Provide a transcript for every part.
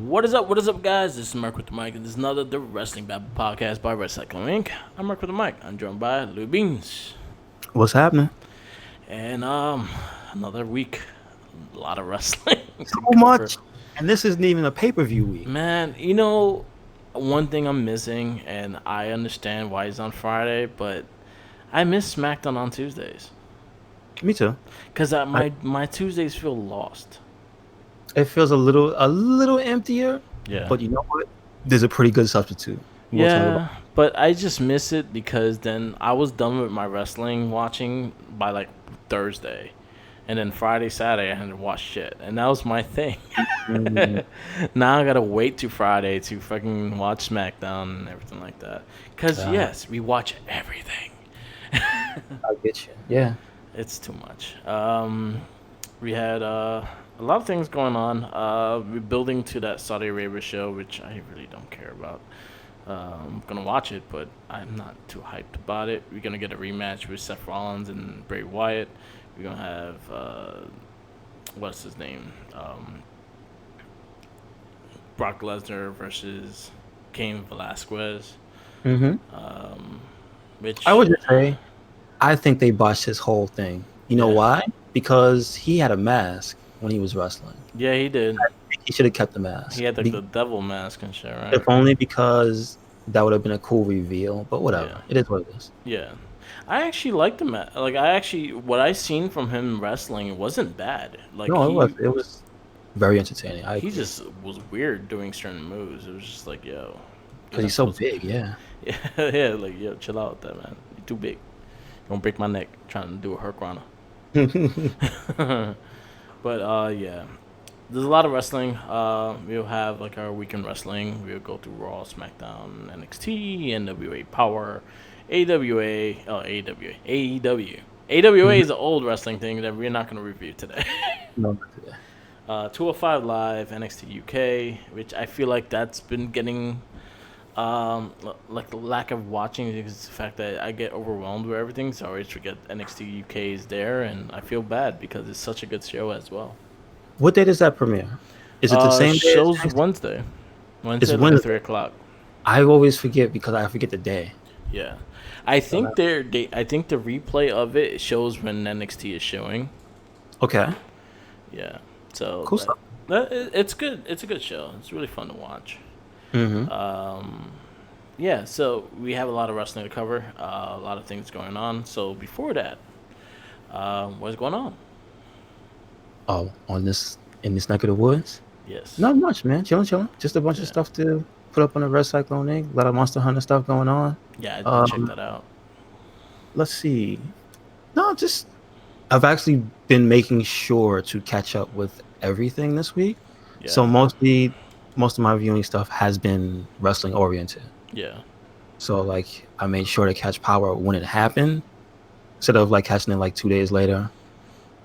What is up, guys? This is Mark with the Mic, and this is another The Wrestling Babble podcast by Wrestling Inc. I'm Mark with the Mic. I'm joined by Lou Beans. What's happening? And, another week. A lot of wrestling So to cover. much. And this isn't even a pay-per-view week. Man, one thing I'm missing, and I understand why it's on Friday, but I miss SmackDown on Tuesdays. Me too. Because my Tuesdays feel lost. It feels a little emptier, Yeah. but you know what? There's a pretty good substitute. We'll talk about. Yeah, but I just miss it because then I was done with my wrestling watching by like Thursday. And then Friday, Saturday, I had to watch shit. And that was my thing. Mm, Now I gotta wait to Friday to fucking watch SmackDown and everything like that. Because, uh, yes, we watch everything. I get you. Yeah. It's too much. We had a lot of things going on. We're building to that Saudi Arabia show, which I really don't care about. I'm gonna watch it, but I'm not too hyped about it. We're gonna get a rematch with Seth Rollins and Bray Wyatt. We're gonna have what's his name? Brock Lesnar versus Cain Velasquez. hmm Um, I which would just say, I think they botched his whole thing. You know yeah, why? Because he had a mask when he was wrestling. yeah, he did. He should have kept the He mask. had like the devil mask and shit, right? If only because that would have been a cool reveal. But Yeah. whatever. It is what it is. Yeah, I actually liked him. Like I actually, what I seen from him wrestling, it wasn't bad. Like No, it was. It was very entertaining. I he agree. just was weird doing certain moves. It was just like, yo, you're Because not he's so supposed big. Yeah. to. Yeah, like yo, chill out with that, man. You're too big. Don't break my neck trying to do a hurricanrana. But yeah, there's a lot of wrestling. We'll have like our weekend wrestling. We'll go through Raw, SmackDown, NXT, NWA Power, AWA, AWA, AEW. AWA Mhm. is an old wrestling thing that we're not going to review today. No, not today. 205 Live, NXT UK, which I feel like that's been getting like the lack of watching because the fact that I get overwhelmed with everything, so I always forget NXT UK is there, and I feel bad because it's such a good show as well. What day does that premiere? Is it the same day as Shows NXT? Wednesday, It's like at Wednesday. 3 o'clock. I always forget because I forget the day. Yeah, I So think I think the replay of it shows when NXT is showing. okay, Yeah, so cool stuff. it's good. It's a good show. It's really fun to watch. hmm Um, yeah, so we have a lot of wrestling to cover, a lot of things going on. So before that, what's going on? Oh, on this in this neck of the woods, Yes. not much, man. Chilling, chilling. Just a bunch of Yeah. stuff to put up on the Red Cyclone Inc. A lot of Monster Hunter stuff going on. Yeah, I did check Um, that out. let's see. No, just I've actually been making sure to catch up with everything this week. So Yeah. most of my viewing stuff has been wrestling oriented. Yeah. So like I made sure to catch Power when it happened instead of like catching it like 2 days later.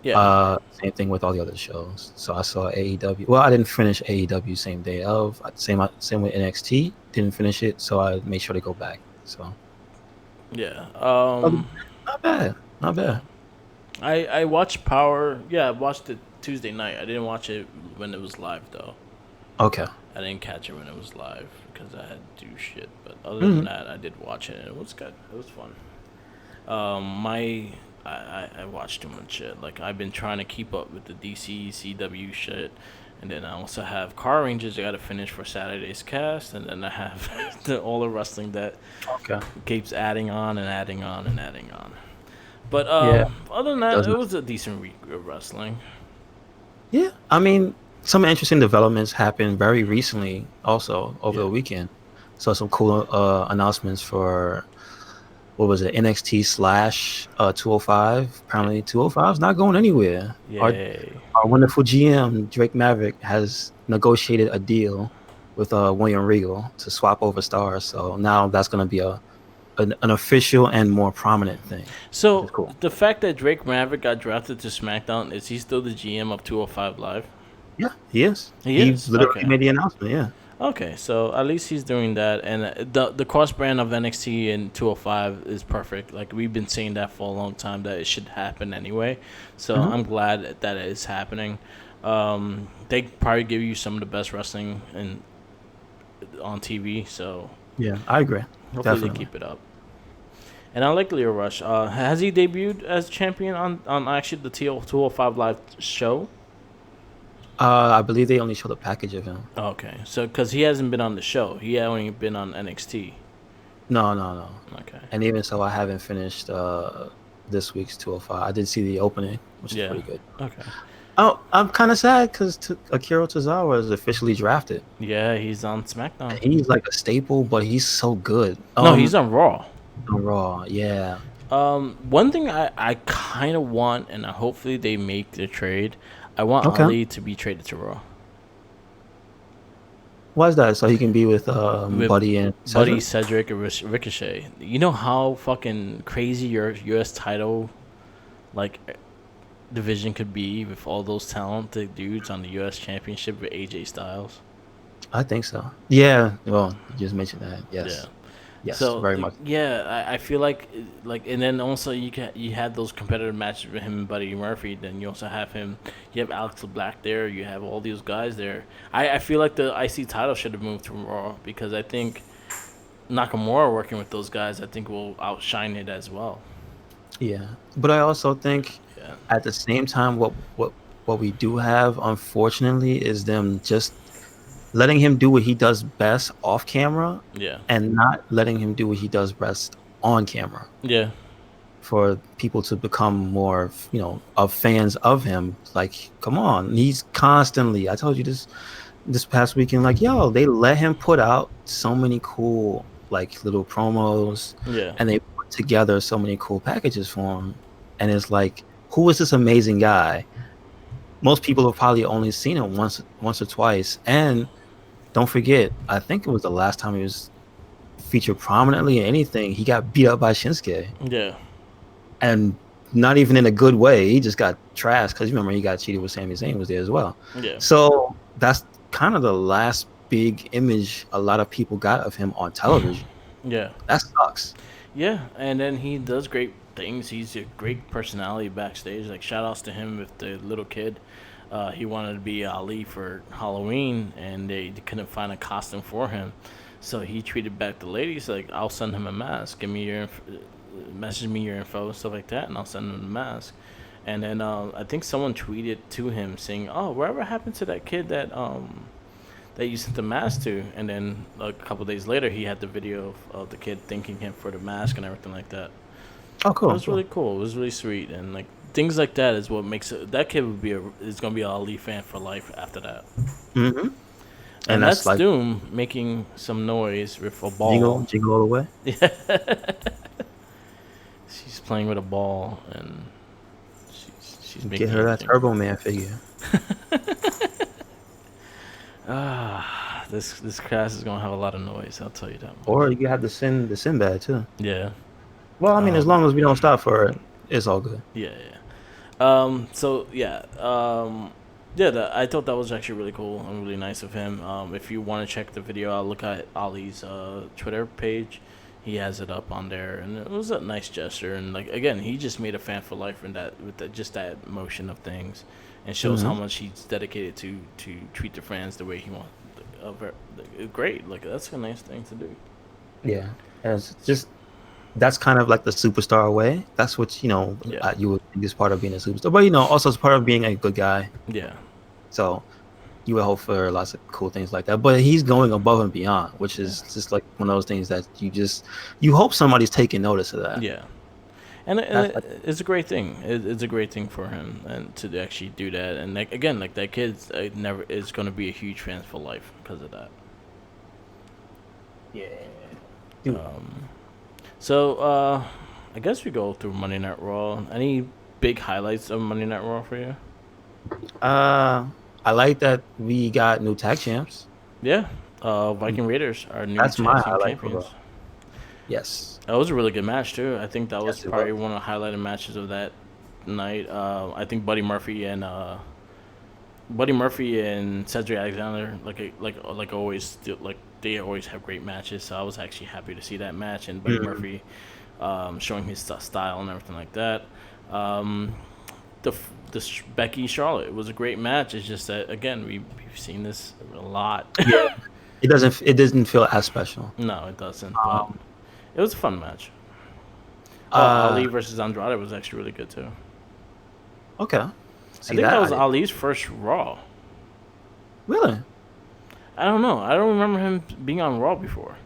Yeah. Same thing with all the other shows. So I saw AEW. Well, I didn't finish AEW same day of. Same with NXT. Didn't finish it, so I made sure to go back. So Yeah. not bad, not Yeah. bad. I watched Power. Yeah, I watched it Tuesday night. I didn't watch it when it was live though. Okay. I didn't catch it when it was live because I had to do shit. But other than hmm that, I did watch it and it was good. It was fun. My I watched too much shit. Like I've been trying to keep up with the DC CW shit, and then I also have Car Rangers I got to finish for Saturday's cast, and then I have all the wrestling that Okay. keeps adding on and adding on and adding on. But Yeah. other than It that, does it not. was a decent week of wrestling. Yeah. I mean, some interesting developments happened very recently, also over Yeah, the weekend. So some cool announcements for what was it, NXT slash 205. Apparently 205 is not going anywhere. yay. Our wonderful GM Drake Maverick has negotiated a deal with William Regal to swap over stars. So now that's going to be an official and more prominent thing, which is So cool. the fact that Drake Maverick got drafted to SmackDown, is he still the GM of 205 Live? Yeah, he is. He He is. literally Okay. made the announcement. Yeah. Okay, so at least he's doing that, and the cross brand of NXT and 205 is perfect. Like we've been saying that for a long time that it should happen anyway. So hmm I'm glad that it is happening. They probably give you some of the best wrestling on TV. So Yeah, I agree. hopefully they Definitely. keep it up. And I like Leo Rush. Has he debuted as champion on actually the TL 205 live show? I believe they only showed a package of him. Okay, so because he hasn't been on the show, he had only been on NXT. No, no, no. Okay. And even so, I haven't finished this week's 205. I did see the opening, which is Yeah. pretty good. Okay. Oh, I'm kind of sad because Akira Tozawa is officially drafted. Yeah, he's on SmackDown. He's like a staple, but he's so good. No, he's on Raw. On Raw, yeah. One thing I kind of want, and hopefully they make the trade. I want Okay. Ali to be traded to Raw. Why is that? So he can be with With Buddy and Buddy, Cedric? Cedric, and Ricochet. You know how fucking crazy your U.S. title, like, division could be with all those talented dudes on the U.S. Championship with AJ Styles. I think so. Yeah. Well, you just mentioned that. Yeah. Yes. Yes, So very much. yeah, I feel like, and then also you had those competitive matches with him and Buddy Murphy. Then you also have him. You have Alex Black there. You have all these guys there. I feel like the IC title should have moved to Raw because I think Nakamura working with those guys, I think will outshine it as well. Yeah. But I also think Yeah. at the same time what we do have, unfortunately, is them just letting him do what he does best off camera Yeah. and not letting him do what he does best on camera Yeah. for people to become more, of fans of him. Like, come on, he's constantly, I told you this past weekend, like, yo, they let him put out so many cool, like, little promos, Yeah. and they put together so many cool packages for him. And it's like, who is this amazing guy? Most people have probably only seen him once or twice. And don't forget, I think it was the last time he was featured prominently in anything. He got beat up by Shinsuke. Yeah. And not even in a good way. He just got trashed because remember he got cheated with Sami Zayn was there as well. Yeah. So that's kind of the last big image a lot of people got of him on television. Yeah. That sucks. Yeah, and then he does great things. He's a great personality backstage. Like shout outs to him with the little kid. He wanted to be Ali for Halloween, and they couldn't find a costume for him. So he tweeted back the ladies like, "I'll send him a mask. Give me message me your info and stuff like that, and I'll send him the mask." And then I think someone tweeted to him saying, "Oh, whatever happened to that kid that you sent the mask to?" And then a couple days later, he had the video of the kid thanking him for the mask and everything like that. Oh, It cool. was really cool. It was really sweet, and like things like that is what makes it. That kid is gonna be a Ali fan for life after that. Mm-hmm. And And that's that's like Doom making some noise with a jingle, ball. jingle all the way. She's playing with a ball, and she's Get making her that everything. Turbo Man figure. This class is gonna have a lot of noise. I'll tell you that much. Or you can have the Sinbad too. Yeah. Well, I mean, as Um. long as we don't stop for it, it's all good. Yeah. Yeah. So yeah. Yeah. I thought that was actually really cool and really nice of him. If you want to check the video, I'll look at Ali's Twitter page. He has it up on there, and it was a nice gesture. And like again, he just made a fan for life in that with just that motion of things, and shows how Mm-hmm. much he's dedicated to treat the fans the way he wants. Great, like that's a nice thing to do. Yeah, and it's just that's kind of like the superstar way. That's what Yeah. you would think is part of being a superstar, but also it's part of being a good guy. Yeah. So you would hope for lots of cool things like that. But he's going above and beyond, which is just like one of those things that you hope somebody's taking notice of that. Yeah. And That's like, it's a great thing. It's a great thing for him and to actually do that. And like again, like that kid never is going to be a huge fan for life because of that. yeah. Dude, So I guess we go through Monday Night Raw. Any big highlights of Monday Night Raw for you? I like that we got new tag champs. Yeah. Viking Raiders are new That's my tag team highlight for champions. Raw. Yes. That was a really good match too. I think that was Yes, it probably was. one of the highlighted matches of that night. I think Buddy Murphy and Cedric Alexander like always like they always have great matches. So I was actually happy to see that match and Buddy Mhm. Murphy showing his style and everything like that. Um, the this Becky Charlotte. It was a great match. It's just that again we've seen this a lot. Yeah, it doesn't feel as special. No, it doesn't. But Um, it was a fun match. Oh, uh, Ali versus Andrade was actually really good too. okay. I See think that that I was didn't Ali's first Raw. really. I don't know. I don't remember him being on Raw before.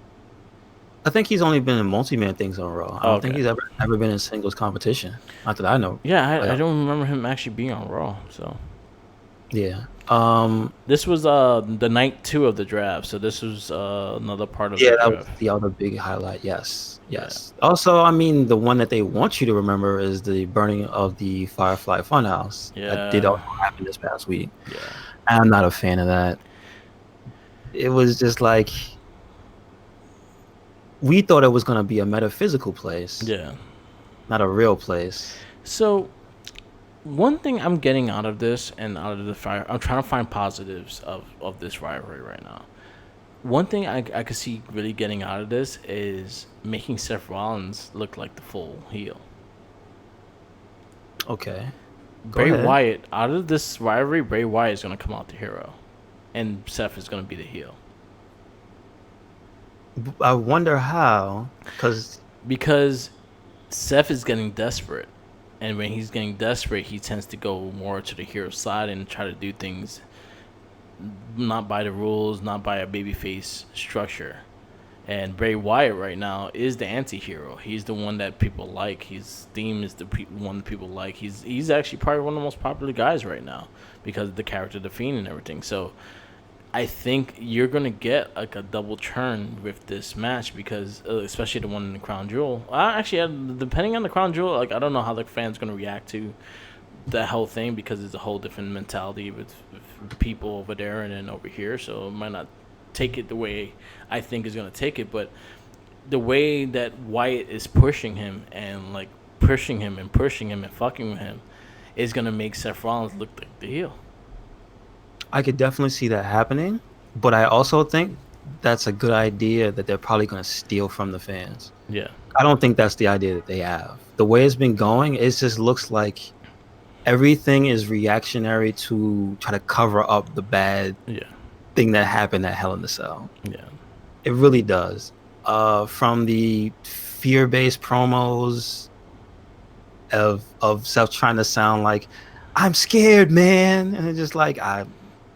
I think he's only been in multi-man things on Raw. I Oh, don't think okay. he's ever been in singles competition. Not that I know. Yeah, I Like, don't remember him actually being on Raw. So yeah. this was the night 2 of the draft. So this was another part of the Yeah, that was draft. the other big highlight. Yes, Yeah, yes. Also, I mean, the one that they want you to remember is the burning of the Firefly Funhouse. That did yeah, also happen this past week. yeah, I'm not a fan of that. It was just like we thought it was going to be a metaphysical place, yeah. not a real place. So one thing I'm getting out of this and out of the fire, I'm trying to find positives of this rivalry right now. One thing I could see really getting out of this is making Seth Rollins look like the full heel. Okay, go Bray ahead. Wyatt, out of this rivalry, Bray Wyatt is going to come out the hero, and Seth is going to be the heel. I wonder how, Because Seth is getting desperate, and when he's getting desperate, he tends to go more to the hero side and try to do things not by the rules, not by a babyface structure. And Bray Wyatt right now is the anti-hero. He's the one that people like. His theme is the one that people like. He's actually probably one of the most popular guys right now because of the character, the Fiend, and everything. So I think you're gonna get like a double turn with this match because, especially the one in the Crown Jewel. Actually, depending on the Crown Jewel, like I don't know how the fans gonna react to the whole thing because it's a whole different mentality with people over there and then over here. So it might not take it the way I think is gonna take it, but the way that Wyatt is pushing him and like pushing him and pushing him and fucking with him is gonna make Seth Rollins look like the heel. I could definitely see that happening, but I also think that's a good idea that they're probably going to steal from the fans. Yeah, I don't think that's the idea that they have. The way it's been going, it just looks like everything is reactionary to try to cover up the bad yeah, thing that happened at Hell in the Cell. yeah, It really does. From the fear-based promos of Seth trying to sound like I'm scared, man, and it's just like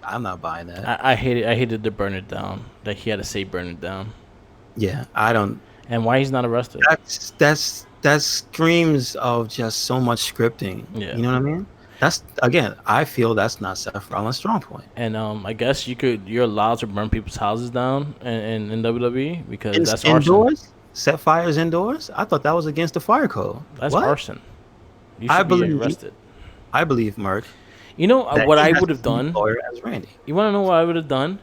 I'm not buying that. I hated to burn it down. Like he had to say burn it down. Yeah, I don't. And why he's not arrested? That screams of just so much scripting. Yeah. You know what I mean? That's again, I feel that's not Seth Rollins' strong point. And I guess you're allowed to burn people's houses down in WWE because In, that's arson. indoors, set fires indoors. I thought that was against the fire code. That's What? arson. You I should be believe, arrested. I believe, Merc, You know that what he I has would the have same done? lawyer as Randy. You want to know what I would have done?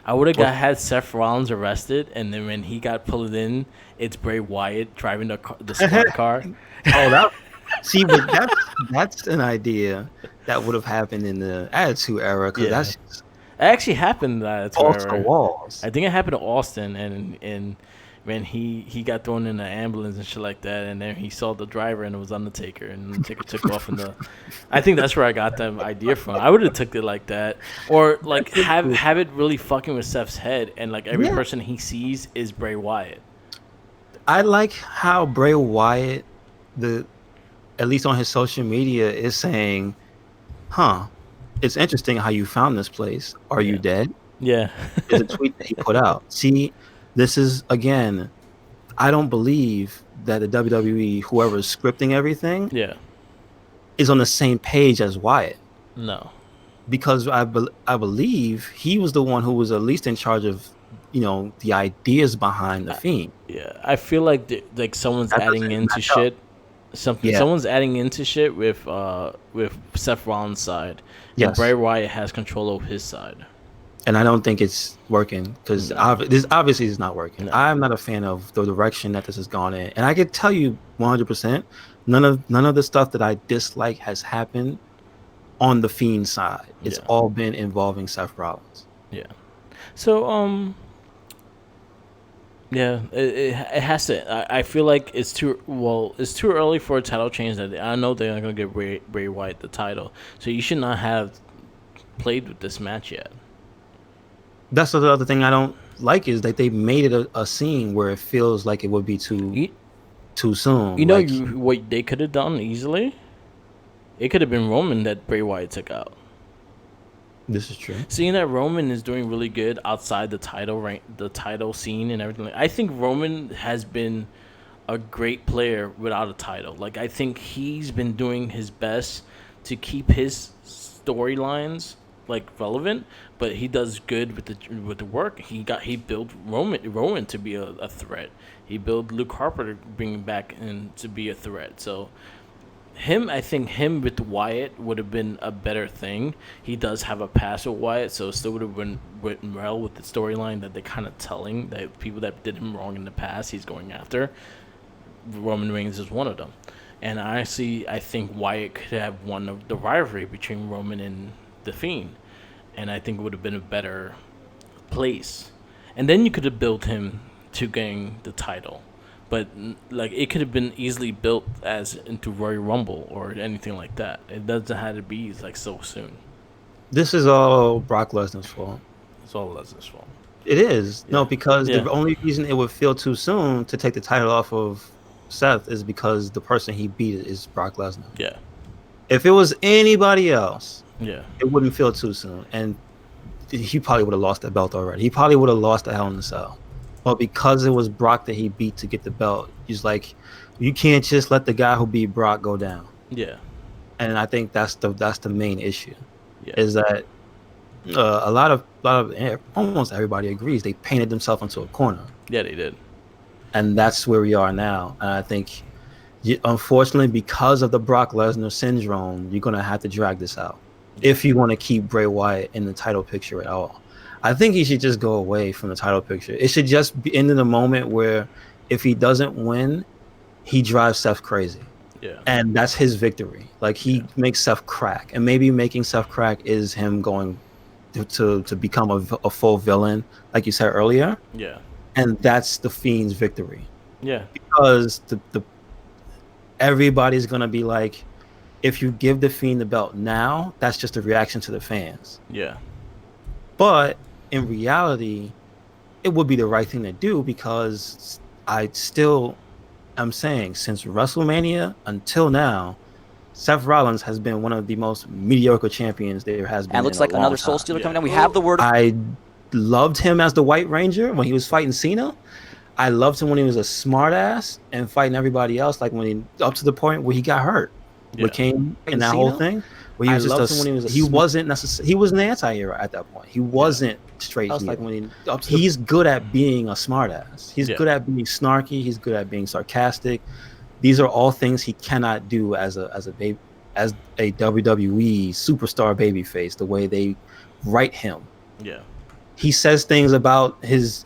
I would have What? had Seth Rollins arrested, and then when he got pulled in, it's Bray Wyatt driving the squad car. Oh, that. See, but that's an idea that would have happened in the Attitude Era because Yeah. that's just It actually happened to balls to the her. walls. I think it happened to Austin, and when he got thrown in the ambulance and shit like that, and then he saw the driver and it was Undertaker, and Undertaker took off in the. I think that's where I got the idea from. I would have took it like that, or like have it really fucking with Seth's head, and like every Yeah. person he sees is Bray Wyatt. I like how Bray Wyatt, at least on his social media, is saying, "Huh, it's interesting how you found this place. Are you Yeah. dead?" Yeah, Is a tweet that he put out. See, this is again. I don't believe that the WWE, whoever is scripting everything, yeah, is on the same page as Wyatt. no, Because I believe he was the one who was at least in charge of, the ideas behind the Fiend. yeah. I feel like like someone's That adding doesn't into match up. shit. Something Yeah. someone's adding into shit with Seth Rollins' side, and Yes. Bray Wyatt has control of his side. And I don't think it's working because this obviously is not working. No. I'm not a fan of the direction that this has gone in, and I can tell you 100%, none of the stuff that I dislike has happened on the Fiend side. It's Yeah. all been involving Seth Rollins. Yeah. So Yeah, it has to. I feel like it's too early for a title change. That I know they're not gonna give Bray Wyatt the title, so you should not have played with this match yet. That's the other thing I don't like is that they made it a scene where it feels like it would be You, too soon. you know Like you what they could have done easily. It could have been Roman that Bray Wyatt took out. this is true. Seeing that Roman is doing really good outside the title scene and everything. I think Roman has been a great player without a title. Like I think he's been doing his best to keep his storylines like relevant, but he does good with the work. He built Roman to be a threat. He built Luke Harper to bring back in to be a threat. So I think him with Wyatt would have been a better thing. He does have a past with Wyatt, so it still would have went well with the storyline that they're kind of telling that people that did him wrong in the past, he's going after. Roman Reigns is one of them. And honestly, I think Wyatt could have won the rivalry between Roman and The Fiend. And I think it would have been a better place. And then you could have built him to gain the title. But like it could have been easily built as into Royal Rumble or anything like that. It doesn't have to be like so soon. This is all Brock Lesnar's fault. It's all Lesnar's fault. It is. Yeah. No, because Yeah. the only reason it would feel too soon to take the title off of Seth is because the person he beat is Brock Lesnar. Yeah. If it was anybody else, Yeah. it wouldn't feel too soon. And he probably would have lost that belt already. He probably would have lost the Hell in a Cell. But because it was Brock that he beat to get the belt, he's like, you can't just let the guy who beat Brock go down. Yeah. And I think that's the main issue, Yeah. is that a lot of almost everybody agrees they painted themselves into a corner. Yeah, they did. And that's where we are now. And I think, unfortunately, because of the Brock Lesnar syndrome, you're gonna have to drag this out if you want to keep Bray Wyatt in the title picture at all. I think he should just go away from the title picture. It should just be in the moment where if he doesn't win, he drives Seth crazy. Yeah. And that's his victory. Like he makes Seth crack. And maybe making Seth crack is him going to become a full villain, like you said earlier. Yeah. And that's the Fiend's victory. Yeah. Because the everybody's gonna be like, if you give the Fiend the belt now, that's just a reaction to the fans. Yeah. But in reality, it would be the right thing to do because I still am saying since WrestleMania until now, Seth Rollins has been one of the most mediocre champions there has been. And it looks like another Soul Stealer coming down. We have the word. I loved him as the White Ranger when he was fighting Cena. I loved him when he was a smartass and fighting everybody else, like when he up to the point where he got hurt with Kane and that whole thing. Where he was he wasn't necessarily, he was an anti-hero at that point. He wasn't straight. Like when he's good at being a smartass. He's good at being snarky. He's good at being sarcastic. These are all things he cannot do as a WWE superstar babyface. The way they write him. Yeah. He says things about his,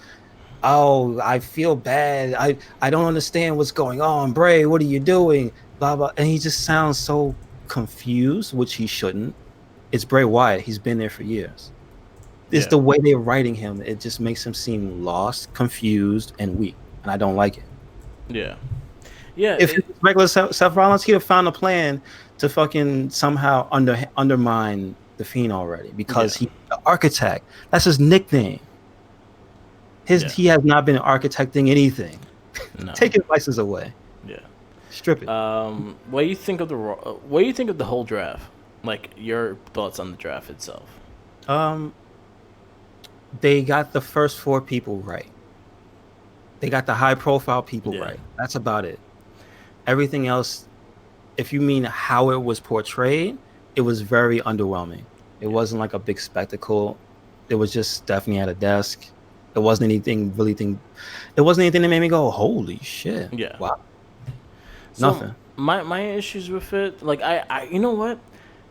oh, I feel bad. I don't understand what's going on. Bray, what are you doing? Blah, blah. And he just sounds so confused, which he shouldn't. It's Bray Wyatt. He's been there for years. It's the way they're writing him. It just makes him seem lost, confused, and weak. And I don't like it. Yeah. Yeah. If it was regular Seth Rollins, he'd have found a plan to fucking somehow undermine the Fiend already because he's the architect. That's his nickname. He has not been architecting anything. No. Take his license away. Yeah. Strip it. What do you think of the whole draft? Like your thoughts on the draft itself? They got the first 4 people right. They got the high profile people right. That's about it. Everything else, if you mean how it was portrayed, it was very underwhelming. It wasn't like a big spectacle. It was just Stephanie at a desk. It wasn't anything that made me go, holy shit. Yeah. Wow. So nothing. My issues with it, like I you know what?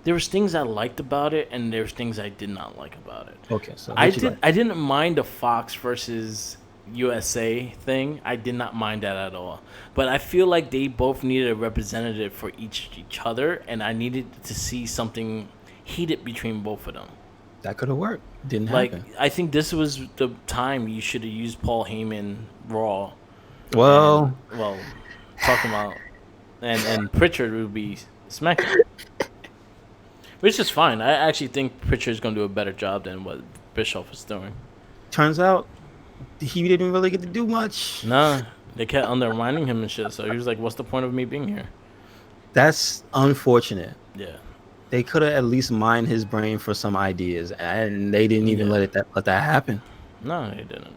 There was things I liked about it and there's things I did not like about it. Okay, so I didn't mind the Fox versus USA thing. I did not mind that at all. But I feel like they both needed a representative for each other, and I needed to see something heated between both of them. That could have worked. Didn't Like, happen. I think this was the time you should have used Paul Heyman Raw, and Well, talking about and Pritchard would be SmackDown, which is fine. I actually think Pritchard's gonna do a better job than what Bischoff is doing. turns out he didn't really get to do much. Nah, they kept undermining him and shit. So he was like, "What's the point of me being here?" That's unfortunate. Yeah. They could have at least mined his brain for some ideas, and they didn't even let that happen. No, they didn't.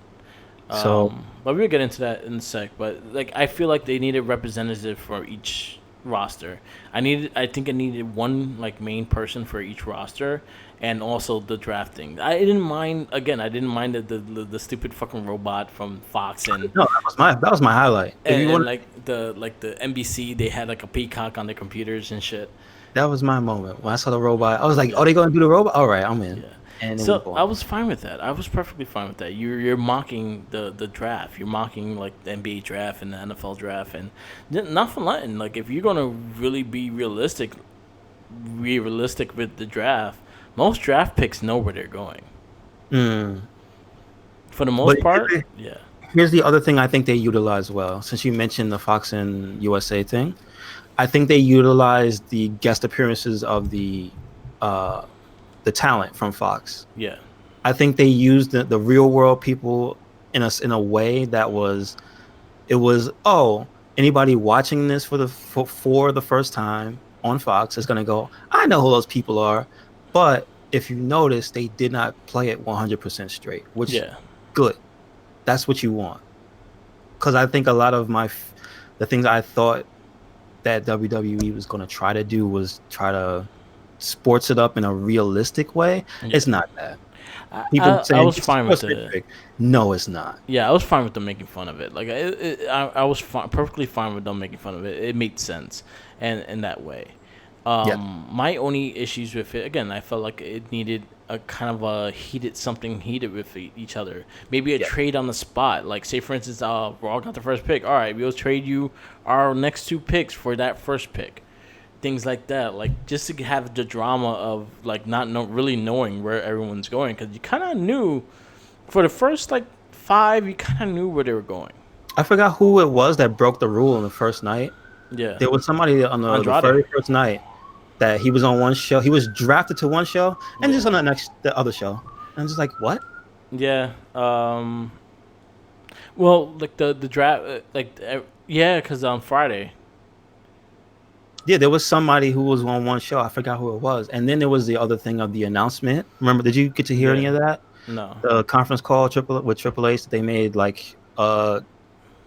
So But we'll get into that in a sec. But like, I feel like they needed representative for each roster. I think I needed one like main person for each roster, and also the drafting. I didn't mind. Again, I didn't mind the stupid fucking robot from Fox and no, that was my highlight. If you want, like the NBC, they had like a peacock on their computers and shit. that was my moment when I saw the robot. I was like, "Oh, they gonna do the robot? All right, I'm in." Yeah. And So I was fine with that. I was perfectly fine with that. You're mocking the draft. You're mocking like the NBA draft and the NFL draft, and not for nothing. Like if you're gonna really be realistic with the draft, most draft picks know where they're going. For the most part, yeah. Here's the other thing I think they utilize well. Since you mentioned the Fox and USA thing, I think they utilized the guest appearances of the talent from Fox. Yeah. I think they used the real world people in a way that was anybody watching this for the first time on Fox is gonna go, I know who those people are. But if you notice, they did not play it 100% straight, which good. That's what you want. Because I think a lot of the things I thought that WWE was going to try to do was try to sports it up in a realistic way. Yeah. It's not that. People saying I was fine with it. No, it's not. Yeah, I was fine with them making fun of it. Like I was perfectly fine with them making fun of it. It made sense, and in that way. My only issues with it, again, I felt like it needed a kind of a something heated with each other. Maybe a trade on the spot. Like, say, for instance, Raw got the first pick. All right, we'll trade you our next 2 picks for that first pick. Things like that. Like, just to have the drama of, like, not really knowing where everyone's going. Because you kind of knew, for the first, like, 5, you kind of knew where they were going. I forgot who it was that broke the rule on the first night. Yeah. There was somebody on the very first night that he was on one show. He was drafted to one show and just on the other show. And I'm just like, what? Yeah. Well, like the draft, because on Friday. Yeah, there was somebody who was on one show. I forgot who it was. And then there was the other thing of the announcement. Remember, did you get to hear any of that? No. The conference call with Triple H that they made, like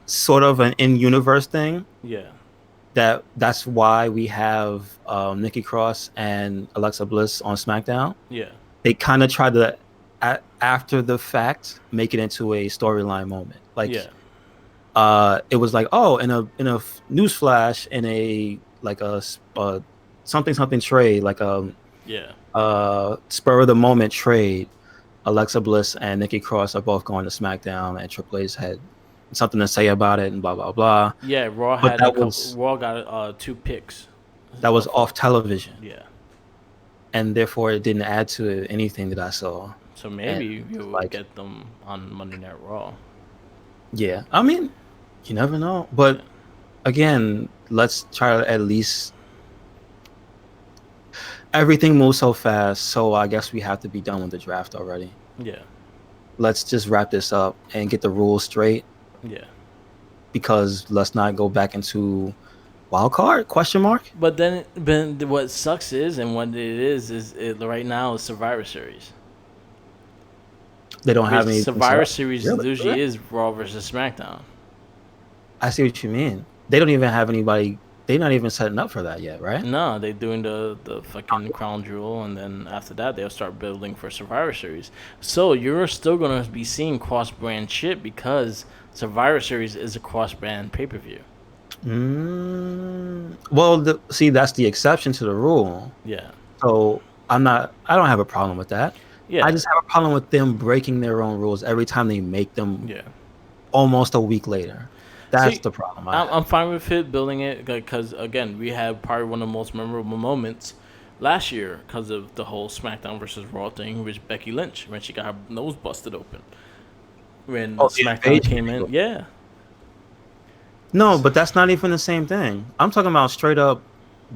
sort of an in-universe thing. Yeah. That's why we have Nikki Cross and Alexa Bliss on SmackDown. Yeah. They kind of tried to, after the fact, make it into a storyline moment. Like, it was like, oh, in a newsflash, in a like a something trade, like spur of the moment trade, Alexa Bliss and Nikki Cross are both going to SmackDown, and Triple H had something to say about it and blah blah blah. Yeah, Raw Raw got 2 picks. That was off television. Yeah. And therefore it didn't add to anything that I saw. So maybe you would get them on Monday Night Raw. Yeah. I mean, you never know. But again, let's try to at least everything moves so fast, so I guess we have to be done with the draft already. Yeah. Let's just wrap this up and get the rules straight. Yeah. Because let's not go back into wild card ? But then what sucks is, and what it is right now is Survivor Series. They don't have any Survivor Series usually is Raw versus SmackDown. I see what you mean. They don't even have anybody. They're not even setting up for that yet, right? No, they're doing the fucking crown jewel, and then after that they'll start building for Survivor Series. So you're still gonna be seeing cross-brand shit because Survivor Series is a cross-brand pay-per-view. Well, see, that's the exception to the rule. Yeah. So I don't have a problem with that. Yeah. I just have a problem with them breaking their own rules every time they make them. Yeah. Almost a week later. That's the problem. I'm fine with it, building it, because, again, we had probably one of the most memorable moments last year because of the whole SmackDown versus Raw thing with Becky Lynch when she got her nose busted open. When Oh, the SmackDown invasion came in, angle. yeah. No, but that's not even the same thing. I'm talking about straight up.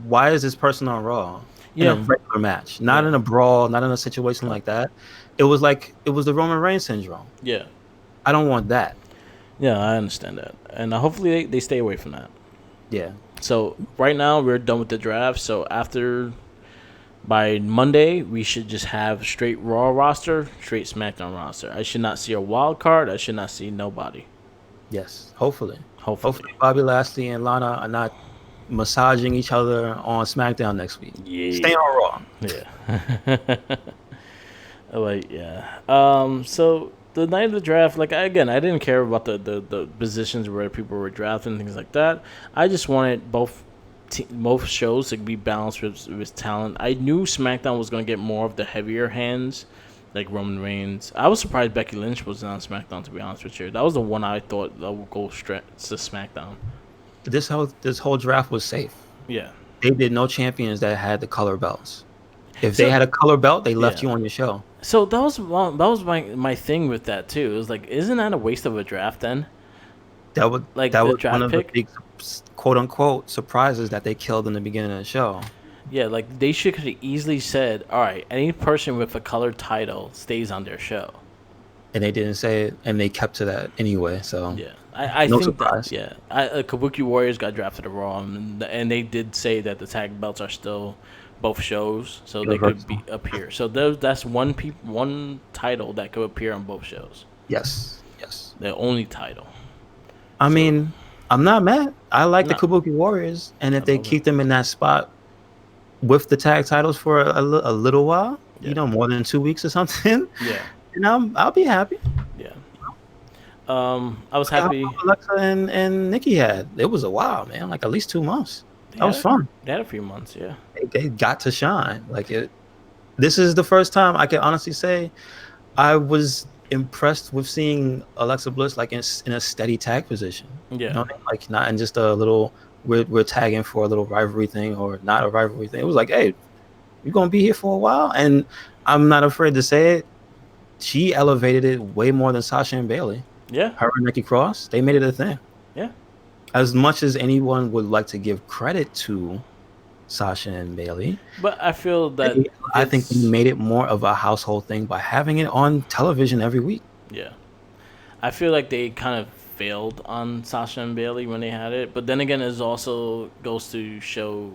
Why is this person on Raw in a Yeah. regular match, not Yeah. in a brawl, not in a situation like that? It was the Roman Reigns syndrome. Yeah. I don't want that. Yeah, I understand that. And hopefully they stay away from that. Yeah. So right now we're done with the draft. So by Monday, we should just have straight Raw roster, straight SmackDown roster. I should not see a wild card. I should not see nobody. Yes. Hopefully. Hopefully. Hopefully Bobby Lashley and Lana are not massaging each other on SmackDown next week. Yeah. Stay on Raw. Yeah. Yeah. So the night of the draft, like I didn't care about the positions where people were drafting and things like that. I just wanted both shows to be balanced with talent. I knew SmackDown was going to get more of the heavier hands, like Roman Reigns. I was surprised Becky Lynch was on SmackDown, to be honest with you. That was the one I thought that would go straight to SmackDown. This whole draft was safe. Yeah. They did no champions that had the color belts. If they had a color belt, they left you on your show. So that was my thing with that too. It was like, isn't that a waste of a draft then? That was one of pick? the big quote unquote surprises that they killed in the beginning of the show. Yeah, like they could have easily said, all right, any person with a colored title stays on their show. And they didn't say it, and they kept to that anyway. So yeah, I no think surprise. that Kabuki Warriors got drafted to Raw, and they did say that the tag belts are still both shows, so they could appear. So that's one title that could appear on both shows. Yes. The only title. I mean, I'm not mad. I like the Kabuki Warriors, and if they keep them in that spot with the tag titles for a little while, more than 2 weeks or something, I'll be happy. Yeah. I was happy. Alexa and Nikki had. It was a while, man. Like at least 2 months. That was fun. They had a few months, yeah. They got to shine. This is the first time I can honestly say I was impressed with seeing Alexa Bliss like in a steady tag position. Yeah. You know what I mean? Like not in just a little we're tagging for a little rivalry thing or not a rivalry thing. It was like, hey, you're gonna be here for a while, and I'm not afraid to say it. She elevated it way more than Sasha and Bayley. Yeah. Her and Nikki Cross, they made it a thing. Yeah. As much as anyone would like to give credit to Sasha and Bayley, but I feel that I think they made it more of a household thing by having it on television every week. Yeah. I feel like they kind of failed on Sasha and Bayley when they had it, but then again, it also goes to show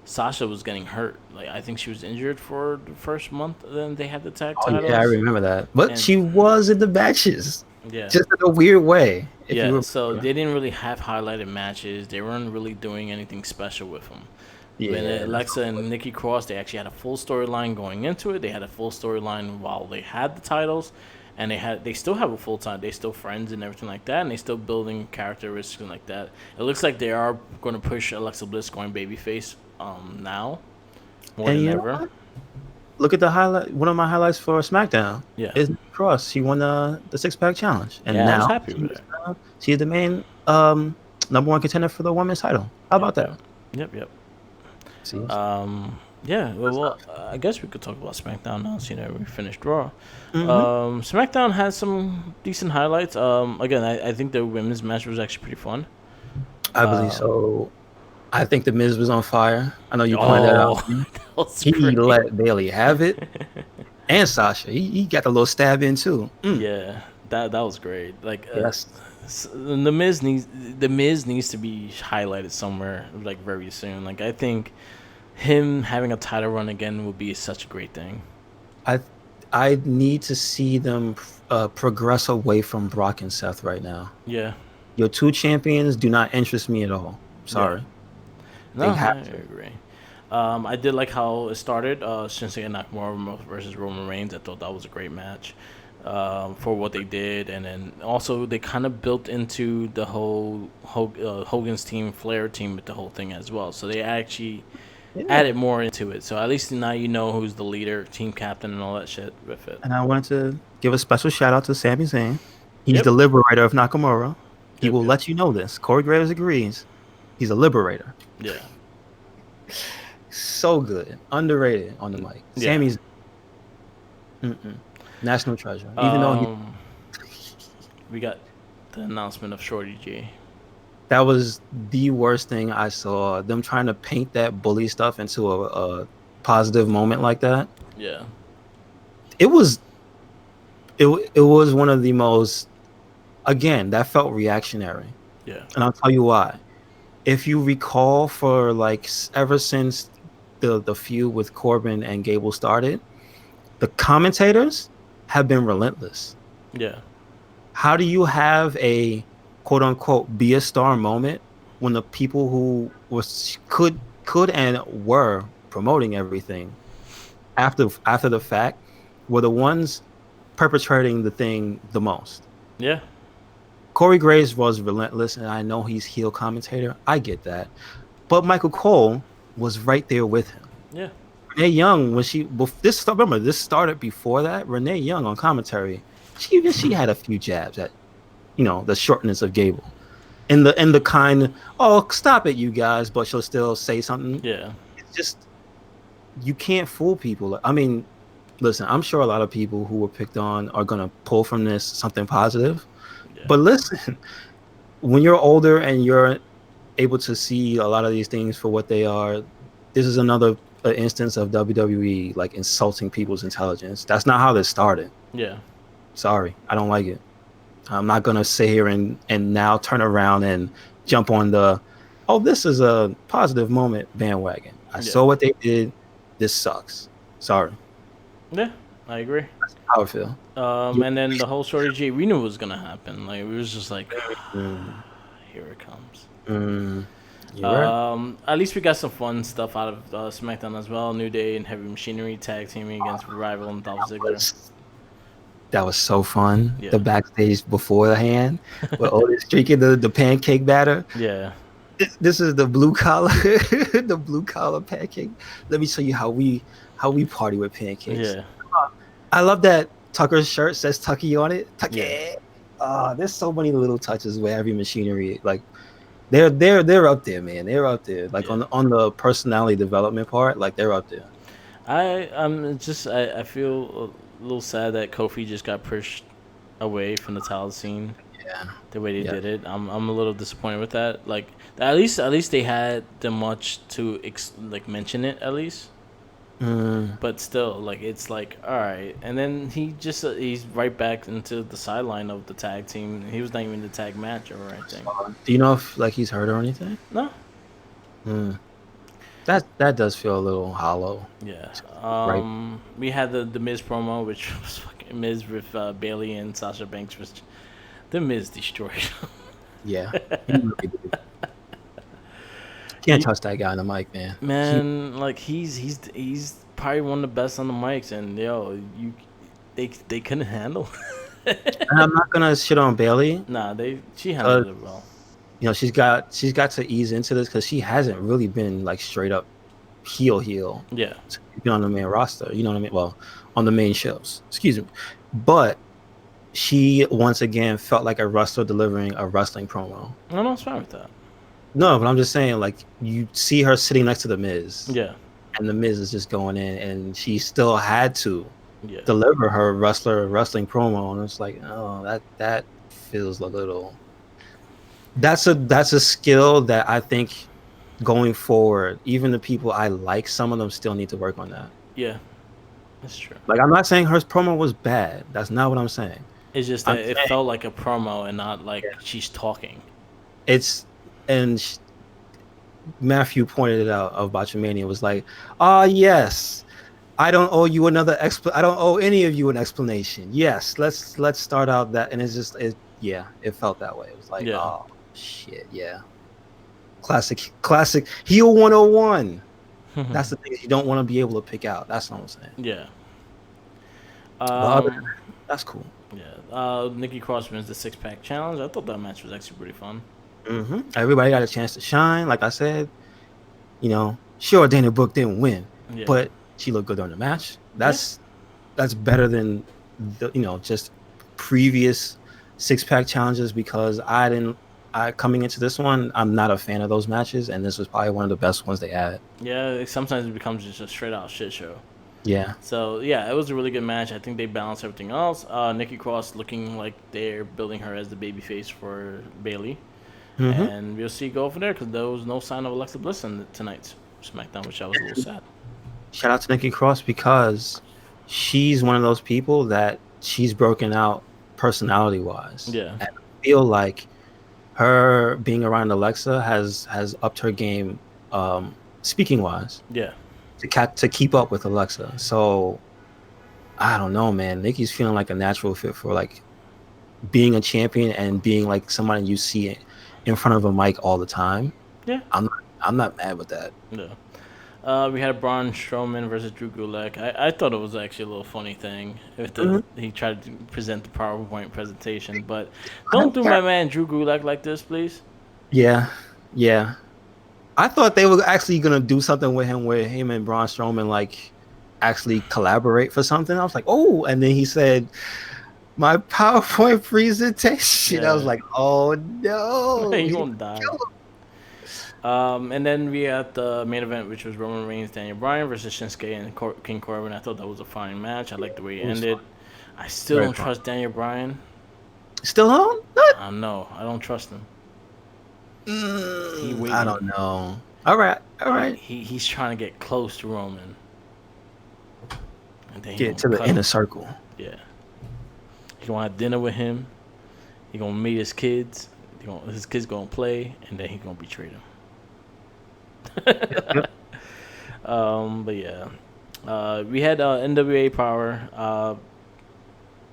Sasha was getting hurt. Like I think she was injured for the first month. Then they had the tag titles. Yeah, I remember that. But she was in the matches. Yeah, just in a weird way. So they didn't really have highlighted matches. They weren't really doing anything special with them. Yeah, when Alexa and Nikki Cross, they actually had a full storyline going into it. They had a full storyline while they had the titles, and they still have a full time. They still friends and everything like that, and they still building characteristics and like that. It looks like they are going to push Alexa Bliss going babyface now more than ever. Look at the highlight. One of my highlights for SmackDown is Cross. She won the 6-pack challenge, and now I was happy with it. She's the main number one contender for the women's title. How about that? Yep. See, well, I guess we could talk about SmackDown now, seeing that we finished Raw. Mm-hmm. SmackDown has some decent highlights. Again, I think the women's match was actually pretty fun. I believe so. I think the Miz was on fire. I know you pointed that out. He let Bayley have it, and Sasha. He got the little stab in too. Yeah, that was great. Like, yes, the Miz needs to be highlighted somewhere like very soon. Like, I think him having a title run again would be such a great thing. I need to see them progress away from Brock and Seth right now. Yeah, your two champions do not interest me at all. Sorry. Yeah. No, I agree. I did like how it started. Shinsuke Nakamura versus Roman Reigns. I thought that was a great match for what they did, and then also they kind of built into the whole Hogan's team, Flair team with the whole thing as well. So they actually added more into it. So at least now you know who's the leader, team captain, and all that shit with it. And I wanted to give a special shout out to Sami Zayn. He's the liberator of Nakamura. He will let you know this. Corey Graves agrees. He's a liberator. Yeah. so good, underrated on the mic. Yeah. Sammy's national treasure. Even though we got the announcement of Shorty G. that was the worst thing I saw. Them trying to paint that bully stuff into a positive moment like that. Yeah. It was one of the most, again, that felt reactionary. Yeah. And I'll tell you why. If you recall, for like ever since the feud with Corbin and Gable started, the commentators have been relentless. Yeah. How do you have a quote unquote be a star moment when the people who could and were promoting everything after the fact were the ones perpetrating the thing the most? Yeah. Corey Graves was relentless, and I know he's heel commentator. I get that. But Michael Cole was right there with him. Yeah. Renee Young, remember, this started before that. Renee Young on commentary, she had a few jabs at, the shortness of Gable. In the kind, oh, stop it, you guys, but she'll still say something. Yeah. It's just, you can't fool people. I mean, listen, I'm sure a lot of people who were picked on are going to pull from this something positive. Yeah. But listen, when you're older and you're able to see a lot of these things for what they are, this is another instance of WWE like insulting people's intelligence. That's not how this started. Yeah. Sorry, I don't like it. I'm not gonna sit here and now turn around and jump on the, oh, this is a positive moment bandwagon. I saw what they did. This sucks. Sorry. Yeah, I agree. That's how I feel. And then the whole Shorty G, we knew it was gonna happen. Like, it was just like, here it comes. Right. At least we got some fun stuff out of SmackDown as well. New Day and Heavy Machinery tag teaming against Rival and Dolph Ziggler. That was so fun. Yeah. The backstage before the hand, with Otis drinking the pancake batter. Yeah. This is the blue collar, the blue collar pancake. Let me show you how we party with pancakes. Yeah. I love that Tucker's shirt says Tucky on it. Tucky. Yeah. There's so many little touches with Heavy Machinery. Like, they're up there, man. They're up there. Like, on the personality development part, like, they're up there. I feel a little sad that Kofi just got pushed away from the title scene. Yeah. The way they did it, I'm a little disappointed with that. Like, at least they had the much to mention it at least. But still, like, it's like, all right. And then he's right back into the sideline of the tag team. He was not even in the tag match or anything. Do you know if he's hurt or anything? No. That does feel a little hollow. Yeah. We had the Miz promo, which was fucking Miz with Bailey and Sasha Banks. Was the Miz destroyed. Yeah. Can't touch that guy on the mic, man. Man, like, he's probably one of the best on the mics, and they couldn't handle. And I'm not gonna shit on Bailey. Nah, she handled it well. She's got to ease into this because she hasn't really been like straight up heel. Yeah. Been on the main roster, you know what I mean? Well, on the main shows. Excuse me. But she once again felt like a wrestler delivering a wrestling promo. No, it's fine with that. No, but I'm just saying, like, you see her sitting next to the Miz. Yeah. And the Miz is just going in, and she still had to deliver her wrestling promo, and it's like, oh, that feels a little. That's a skill that I think going forward, even the people I like, some of them still need to work on that. Yeah, that's true. Like, I'm not saying her promo was bad. That's not what I'm saying. It's just that it felt like a promo and not like she's talking. Matthew pointed it out of Botchamania, was like, yes, I don't owe you another I don't owe any of you an explanation. Yes, let's start out that, and it's just it felt that way. It was like, oh shit, yeah. Classic heel 101. That's the thing, you don't want to be able to pick out. That's what I'm saying. Yeah. That's cool. Yeah. Nikki Cross wins the 6-pack challenge. I thought that match was actually pretty fun. Everybody got a chance to shine. Like I said, sure, Dana Brooke didn't win, but she looked good on the match. That's better than the just previous 6-pack challenges, because I coming into this one, I'm not a fan of those matches, and this was probably one of the best ones they had. Yeah, sometimes it becomes just a straight out shit show. Yeah. So yeah, it was a really good match. I think they balanced everything else. Nikki Cross looking like they're building her as the babyface for Bailey, Mm-hmm. and we'll see go from there because there was no sign of Alexa Bliss in tonight's SmackDown, which I was a little sad. Shout out to Nikki Cross because she's one of those people that she's broken out personality wise. Yeah. And I feel like her being around Alexa has upped her game, speaking wise. Yeah. To keep up with Alexa. So I don't know, man. Nikki's feeling like a natural fit for like being a champion and being like somebody you see in front of a mic all the time. Yeah. I'm not mad with that. Yeah. We had Braun Strowman versus Drew Gulak. I thought it was actually a little funny thing with he tried to present the PowerPoint presentation, but don't do my man Drew Gulak like this, please. Yeah. I thought they were actually gonna do something with him where him and Braun Strowman like actually collaborate for something. I was like, oh, and then he said my PowerPoint presentation. Yeah. I was like, oh no, He gonna die. And then we had the main event, which was Roman Reigns, Daniel Bryan versus Shinsuke and King Corbin. I thought that was a fine match. I liked the way it ended. Fun. I still don't trust Daniel Bryan. Still don't? No, I don't trust him. I don't know. All right. He's trying to get close to Roman. And then get to the inner circle. Yeah. He gonna have dinner with him. He gonna meet his kids. His kids gonna play, and then he gonna betray them. But yeah, we had NWA Power.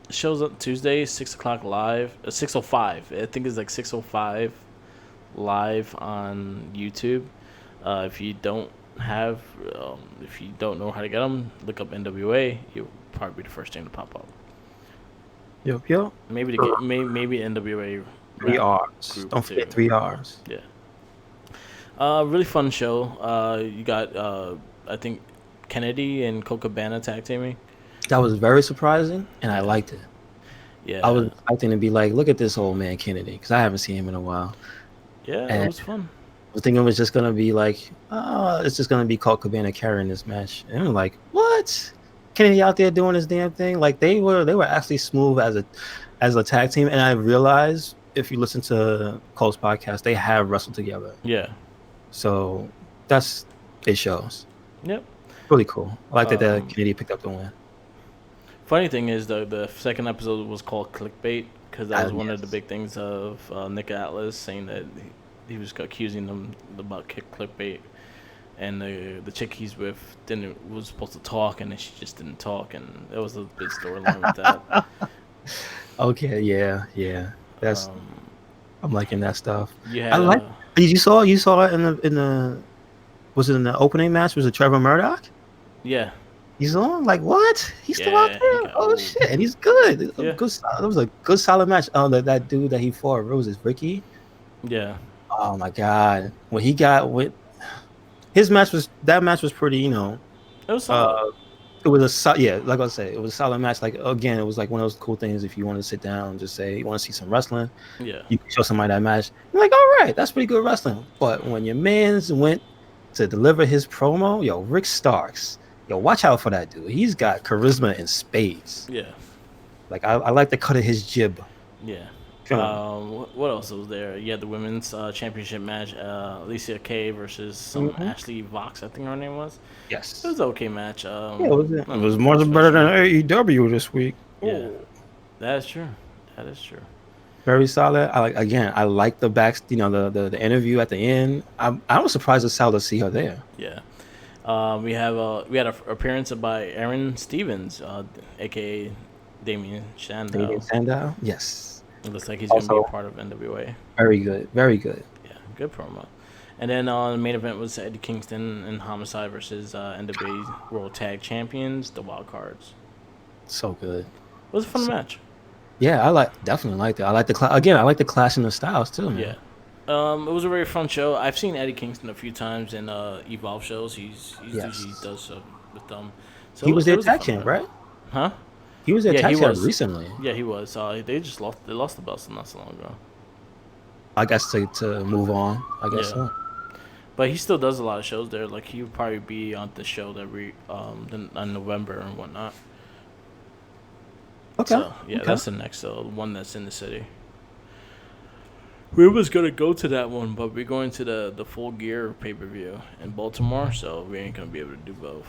Shows up Tuesday, 6:00 live. 6:05. I think it's like 6:05 live on YouTube. If you don't know how to get them, look up NWA. You'll probably be the first thing to pop up. Yep. Maybe NWA. 3 R's. Don't forget 3 R's. Yeah. Really fun show. You got I think Kennedy and Coca Cabana tag teaming. That was very surprising, and I liked it. Yeah. I was expecting to be like, look at this old man Kennedy, because I haven't seen him in a while. Yeah, and it was fun. I was thinking it was just gonna be like, it's just gonna be Colt Cabana carrying this match, and I'm like, what? Kennedy out there doing his damn thing? Like they were actually smooth as a tag team, and I realized if you listen to Colt's podcast, they have wrestled together. Yeah. So it shows. Yep. Really cool. I like that Kennedy picked up the win. Funny thing is, the second episode was called Clickbait because that was one of the big things of Nick Atlas saying that he was accusing them about clickbait, and the chick he's with was supposed to talk, and then she just didn't talk, and there was a big storyline with that. Okay, yeah. That's I'm liking that stuff. Yeah. You saw it in the was it in the opening match? Was it Trevor Murdoch? Yeah. He's on? Like, what? He's still out there? Oh, shit. And he's good. It was a good, solid match. Oh, that dude that he fought, Roses, Ricky? Yeah. Oh, my God. When he got with... That match was pretty, It was solid. It was like I said, it was a solid match. Like, again, it was like one of those cool things if you want to sit down and just say, you want to see some wrestling? Yeah. You can show somebody that match. You're like, all right, that's pretty good wrestling. But when your mans went to deliver his promo, yo, Rick Starks... Yo, watch out for that dude. He's got charisma in spades. Yeah. Like, I like the cut of his jib. Yeah. What else was there? You had the women's championship match. Alicia Kay versus some Ashley Vox, I think her name was. Yes. It was an okay match. It was more better than AEW this week. Yeah. That is true. Very solid. I like the back, the interview at the end. I was surprised to see her there. Yeah. We had an appearance by Aaron Stevens, aka Damien Sandow. Yes. It looks like he's going to be a part of NWA. Very good. Yeah, good promo. And then the main event was Eddie Kingston and Homicide versus NWA World Tag Champions, the Wild Cards. So good. It was a fun match. Yeah, definitely liked it. I like I like the clash in the styles too, man. Yeah. It was a very fun show. I've seen Eddie Kingston a few times in Evolve shows. He usually does with them. So he was their tag champ, right? Huh? He was their tag champ recently. Yeah, he was. They lost the belts not so long ago. I guess to move on. I guess Yeah. so. But he still does a lot of shows there. Like he would probably be on the show that we in November and whatnot. Okay. So yeah, Okay. that's the next one that's in the city. We was gonna go to that one, but we're going to the Full Gear pay per view in Baltimore, so we ain't gonna be able to do both.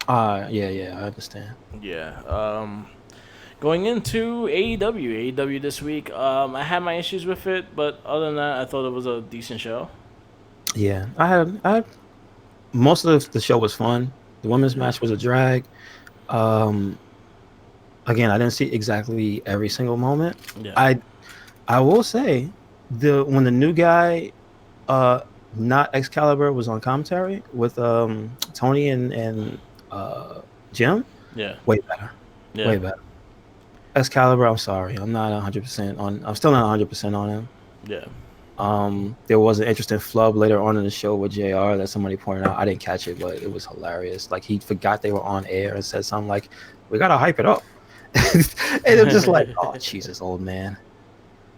Yeah, I understand. Yeah. Going into AEW this week. I had my issues with it, but other than that, I thought it was a decent show. Yeah, I had most of the show was fun. The women's match was a drag. Um, Again, I didn't see exactly every single moment. Yeah. I will say when the new guy, uh, not Excalibur, was on commentary with Tony and Jim, Yeah. way better, Yeah. way better. Excalibur, I'm sorry, I'm not 100% on. I'm still not 100% on him. Yeah. There was an interesting flub later on in the show with JR that somebody pointed out. I didn't catch it, but it was hilarious. Like he forgot they were on air and said something like, "We gotta hype it up," and it was just like, "Oh Jesus, old man."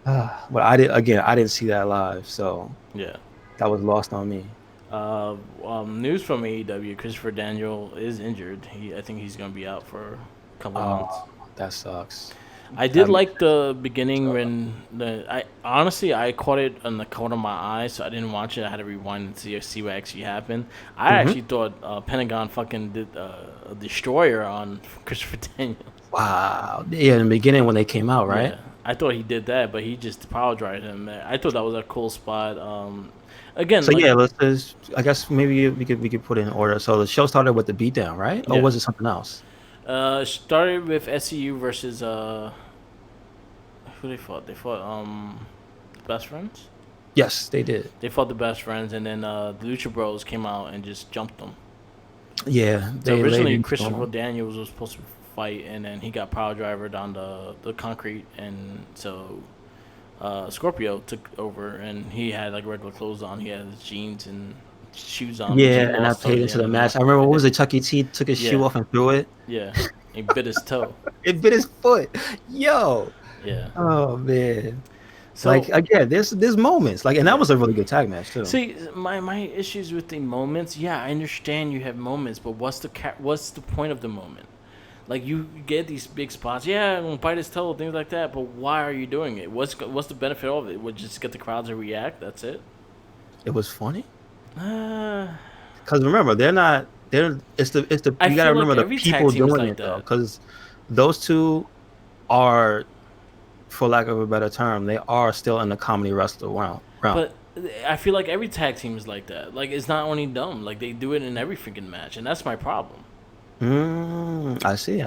But I didn't see that live, so Yeah. that was lost on me. News from AEW: Christopher Daniel is injured. I think he's gonna be out for a couple months. That sucks. I did like the beginning when I honestly I caught it on the corner of my eye, so I didn't watch it. I had to rewind and see what actually happened. I actually thought Pentagon fucking did a destroyer on Christopher Daniels. Wow. Yeah, in the beginning when they came out, right? Yeah, I thought he did that, but he just power dried him. I thought that was a cool spot. Again, So like, yeah, I guess maybe we could put it in order. So the show started with the beatdown, right? Or Yeah. was it something else? Started with SCU versus who they fought? They fought Best Friends. Yes, they did. They fought the Best Friends, and then the Lucha Bros came out and just jumped them. Yeah, So they originally, laid Christopher Daniels was supposed to fight, and then he got power driver down the concrete, and so Scorpio took over, and he had like regular clothes on. He had his jeans and shoes on. Yeah, and that played into the match. I remember what was it? Chuck E. T took his shoe off and threw it. Yeah, he bit his toe. It bit his foot. Yo. Yeah. Oh man. So like again, there's moments like, and that was a really good tag match too. see, my issues with the moments. Yeah, I understand you have moments, but what's the point of the moment? Like you get these big spots, yeah, I'm gonna bite his toe, things like that. But why are you doing it? What's the benefit of it? Would just get the crowd to react? That's it. It was funny. Uh, Because remember, it's the you gotta remember the people doing it though. Because those two are, for lack of a better term, they are still in the comedy wrestler realm. But I feel like every tag team is like that. Like it's not only dumb. Like they do it in every freaking match, and that's my problem. I see.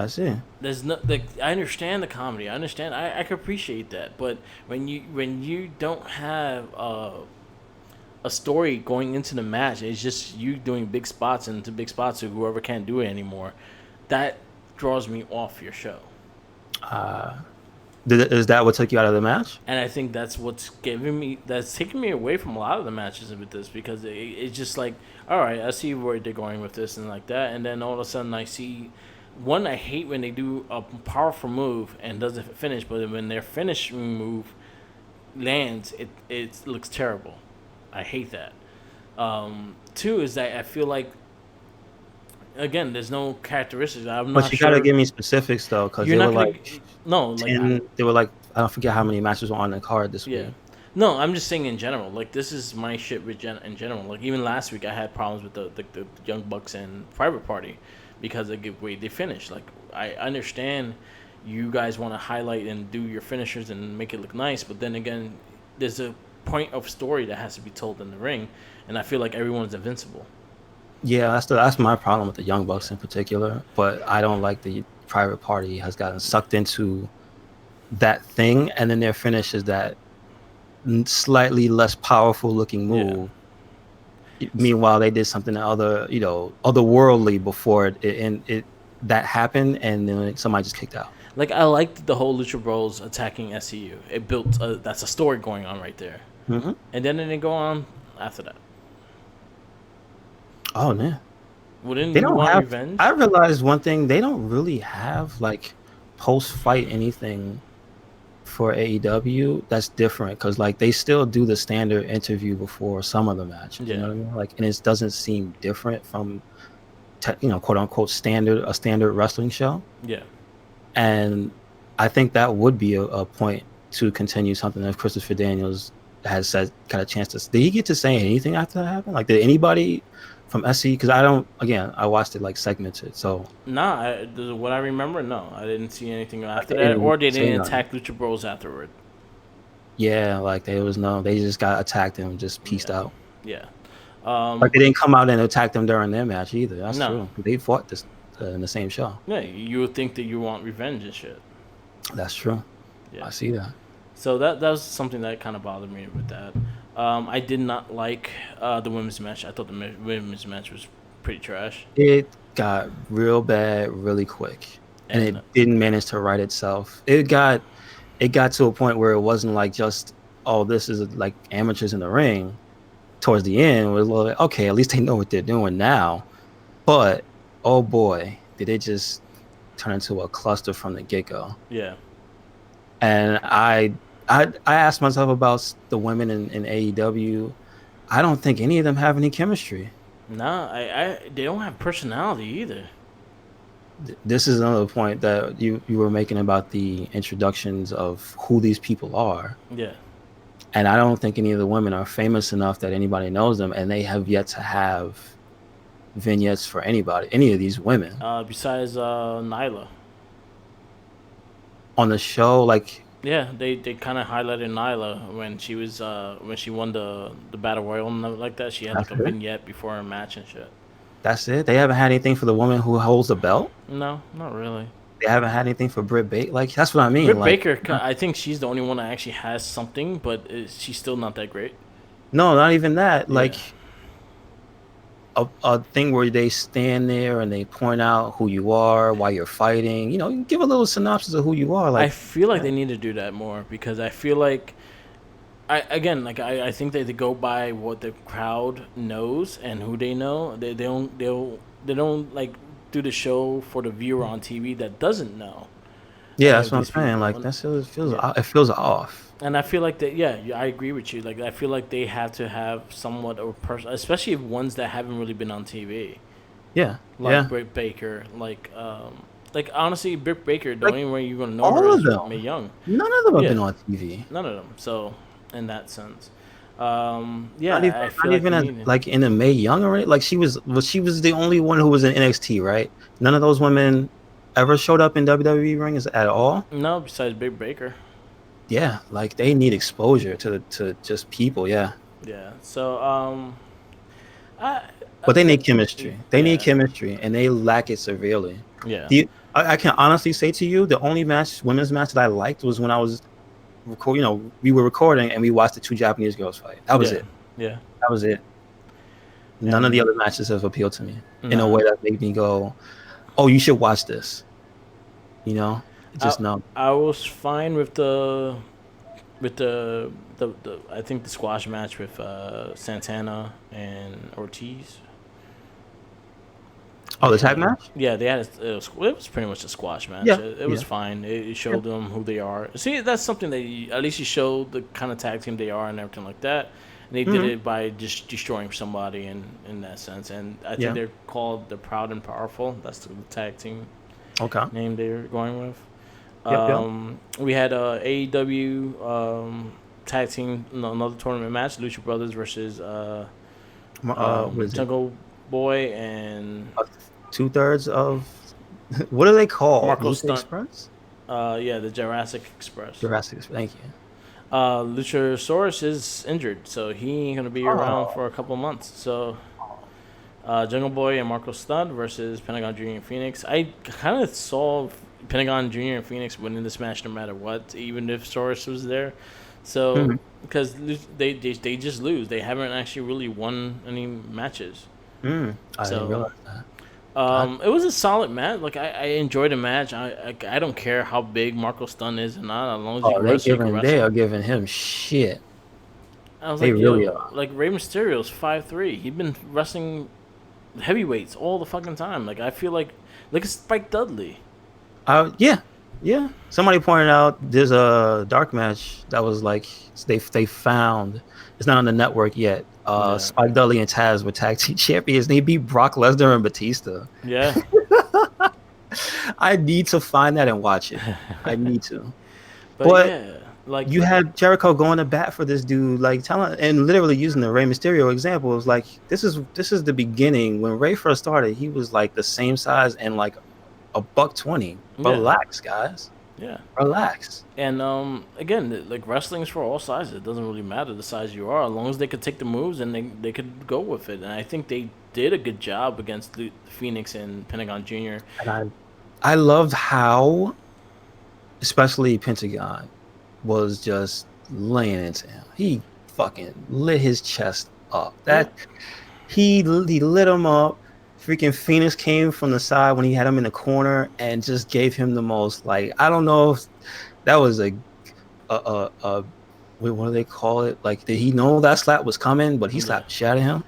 There's no like I understand the comedy. I understand. I can appreciate that. But when you don't have a story going into the match, it's just you doing big spots into big spots to whoever can't do it anymore. That draws me off your show. Is that what took you out of the match? And I think that's that's taking me away from a lot of the matches with this, because it's just like, all right, I see where they're going with this and like that, and then all of a sudden I see one. I hate when they do a powerful move and doesn't finish, but when their finishing move lands, it looks terrible. I hate that. Two is that I feel like, again, there's no characteristics. But you gotta give me specifics though, because they were like they were like, I don't forget how many matches were on the card this week. No, I'm just saying in general. Like this is my shit with in general. Like even last week, I had problems with the Young Bucks and Private Party because of the way they finished. Like I understand you guys want to highlight and do your finishers and make it look nice, but then again, there's a point of story that has to be told in the ring, and I feel like everyone's invincible. Yeah, that's my problem with the Young Bucks in particular. But I don't like the Private Party has gotten sucked into that thing, and then their finish is that slightly less powerful looking move. Yeah. Meanwhile, they did something otherworldly before it that happened, and then somebody just kicked out. Like I liked the whole Lucha Bros attacking SCU. It built that's a story going on right there, and then they go on after that. Oh man, wouldn't they don't want have revenge? I realized one thing: they don't really have like post-fight anything for AEW, that's different because like they still do the standard interview before some of the matches. You know what I mean? Like, and it doesn't seem different from quote unquote a standard wrestling show. Yeah. And I think that would be a point to continue something if Christopher Daniels got a chance to. Did he get to say anything after that happened? Like, did anybody from SC? Because I watched it like segmented. So Nah, what I remember, no, I didn't see anything after that, or they didn't attack Lucha Bros afterward. Yeah, like they just got attacked and just pieced out. Yeah. Like they didn't come out and attack them during their match either. That's No. true. They fought this in the same show. Yeah, you would think that you want revenge and shit. That's true. Yeah. I see that. So that was something that kind of bothered me with that. I did not like the women's match. I thought the women's match was pretty trash. It got real bad really quick, and it didn't manage to right itself. It got to a point where it wasn't like just, oh, this is like amateurs in the ring. Towards the end, it was like, okay, at least they know what they're doing now. But oh boy, did it just turn into a cluster from the get-go. Yeah. And I asked myself about the women in AEW. I don't think any of them have any chemistry. Nah, they don't have personality either. This is another point that you were making about the introductions of who these people are. Yeah. And I don't think any of the women are famous enough that anybody knows them, and they have yet to have vignettes for any of these women. Besides Nyla. On the show, like... Yeah, they kind of highlighted Nyla when she was when she won the Battle Royal and like that. She had like a vignette before her match and shit. That's it? They haven't had anything for the woman who holds the belt? No, not really. They haven't had anything for Britt Baker? Like, that's what I mean. Britt Baker, I think she's the only one that actually has something, but she's still not that great. No, not even that. Yeah. Like, a thing where they stand there and they point out who you are, why you're fighting. You know, give a little synopsis of who you are. Like, I feel like they need to do that more because I feel like, I think that they go by what the crowd knows and who they know. They don't like do the show for the viewer on TV that doesn't know. Yeah, that's what I'm saying. Like, it feels off. And I feel like that. Yeah, I agree with you. Like, I feel like they have to have somewhat of a person, especially ones that haven't really been on TV. Yeah, like Britt Baker, like honestly, Britt Baker. The only way you're gonna know her is Mae Young. None of them have been on TV. None of them. So, in that sense, not even like in the Mae Young already. Like she was the only one who was in NXT, right? None of those women ever showed up in WWE rings at all. No, besides Britt Baker. Yeah, like they need exposure to just people. Yeah. Yeah. So but they need chemistry. They need chemistry, and they lack it severely. Yeah. I can honestly say to you, the only women's match that I liked was when I was we were recording and we watched the two Japanese girls fight. That was it. Yeah. That was it. None of the other matches have appealed to me in a way that made me go, "Oh, you should watch this." You know, no. I was fine with the I think the squash match with Santana and Ortiz. Oh, the tag match? Yeah, they had it was pretty much a squash match. Yeah, it was fine. It showed them who they are. See, that's something that at least you showed the kind of tag team they are and everything like that. And they did it by just destroying somebody in that sense. And I think they're called the Proud and Powerful. That's the tag team name they're going with. We had AEW tag team, another tournament match, Lucha Brothers versus Jungle Boy and 2/3 of what do they call Marco Lucha Express? The Jurassic Express. Thank you. Luchasaurus is injured, so he ain't gonna be around for a couple of months. So Jungle Boy and Marco Stunt versus Pentagon Jr. and Phoenix. I kind of saw Pentagon Jr. and Phoenix winning this match no matter what, even if Saurus was there. So because they just lose, they haven't actually really won any matches. I didn't realize that. It was a solid match. Like I enjoyed the match. I don't care how big Marco Stunt is or not, as long as you can wrestle. They are giving him shit. I was like, really are. Like Rey Mysterio's 5'3". He's been wrestling heavyweights all the fucking time. Like I feel like it's Spike Dudley. Yeah. Yeah, somebody pointed out there's a dark match that was like they found it's not on the network yet. Yeah. Spike Dudley and Taz were tag team champions. They beat Brock Lesnar and Batista. Yeah. I need to find that and watch it. I need to. But But yeah, like you had Jericho going to bat for this dude, like telling and literally using the Rey Mysterio example. Is like this is the beginning. When Rey first started, he was like the same size and like $120. Yeah. Relax, guys. Yeah. Relax. And again, like wrestling's for all sizes. It doesn't really matter the size you are, as long as they could take the moves and they could go with it. And I think they did a good job against the Phoenix and Pentagon Jr. And I loved how, especially Pentagon, was just laying into him. He fucking lit his chest up. He lit him up. Freaking Phoenix came from the side when he had him in the corner and just gave him the most, like, I don't know if that was a what do they call it? Like, did he know that slap was coming? But he slapped the shit out of him.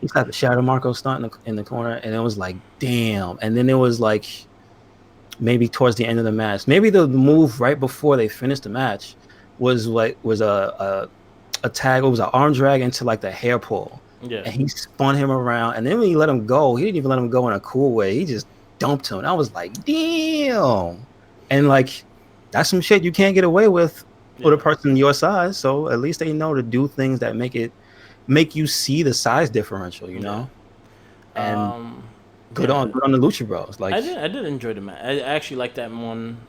He slapped the shit out of Marco Stunt in the corner, and it was like, damn. And then it was like, maybe towards the end of the match, maybe the move right before they finished the match was a tag. It was an arm drag into like the hair pull. Yeah. And he spun him around, and then when he let him go, he didn't even let him go in a cool way. He just dumped him. And I was like, damn. And like, that's some shit you can't get away with a person your size. So at least they know to do things that make you see the size differential, you know. And good on the Lucha Bros. Like, I did enjoy the match. I actually liked that one.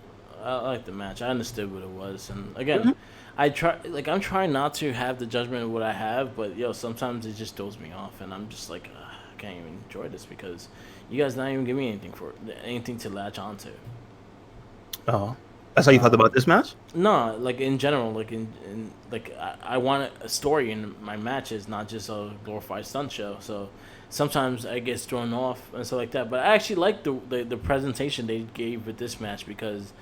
I liked the match. I understood what it was, and again, I'm trying not to have the judgment of what I have, but sometimes it just throws me off, and I'm just like, I can't even enjoy this because you guys not even give me anything to latch onto. Oh, that's how you felt about this match? No, like in general, I want a story in my matches, not just a glorified stunt show. So sometimes I get thrown off and stuff like that. But I actually like the presentation they gave with this match because,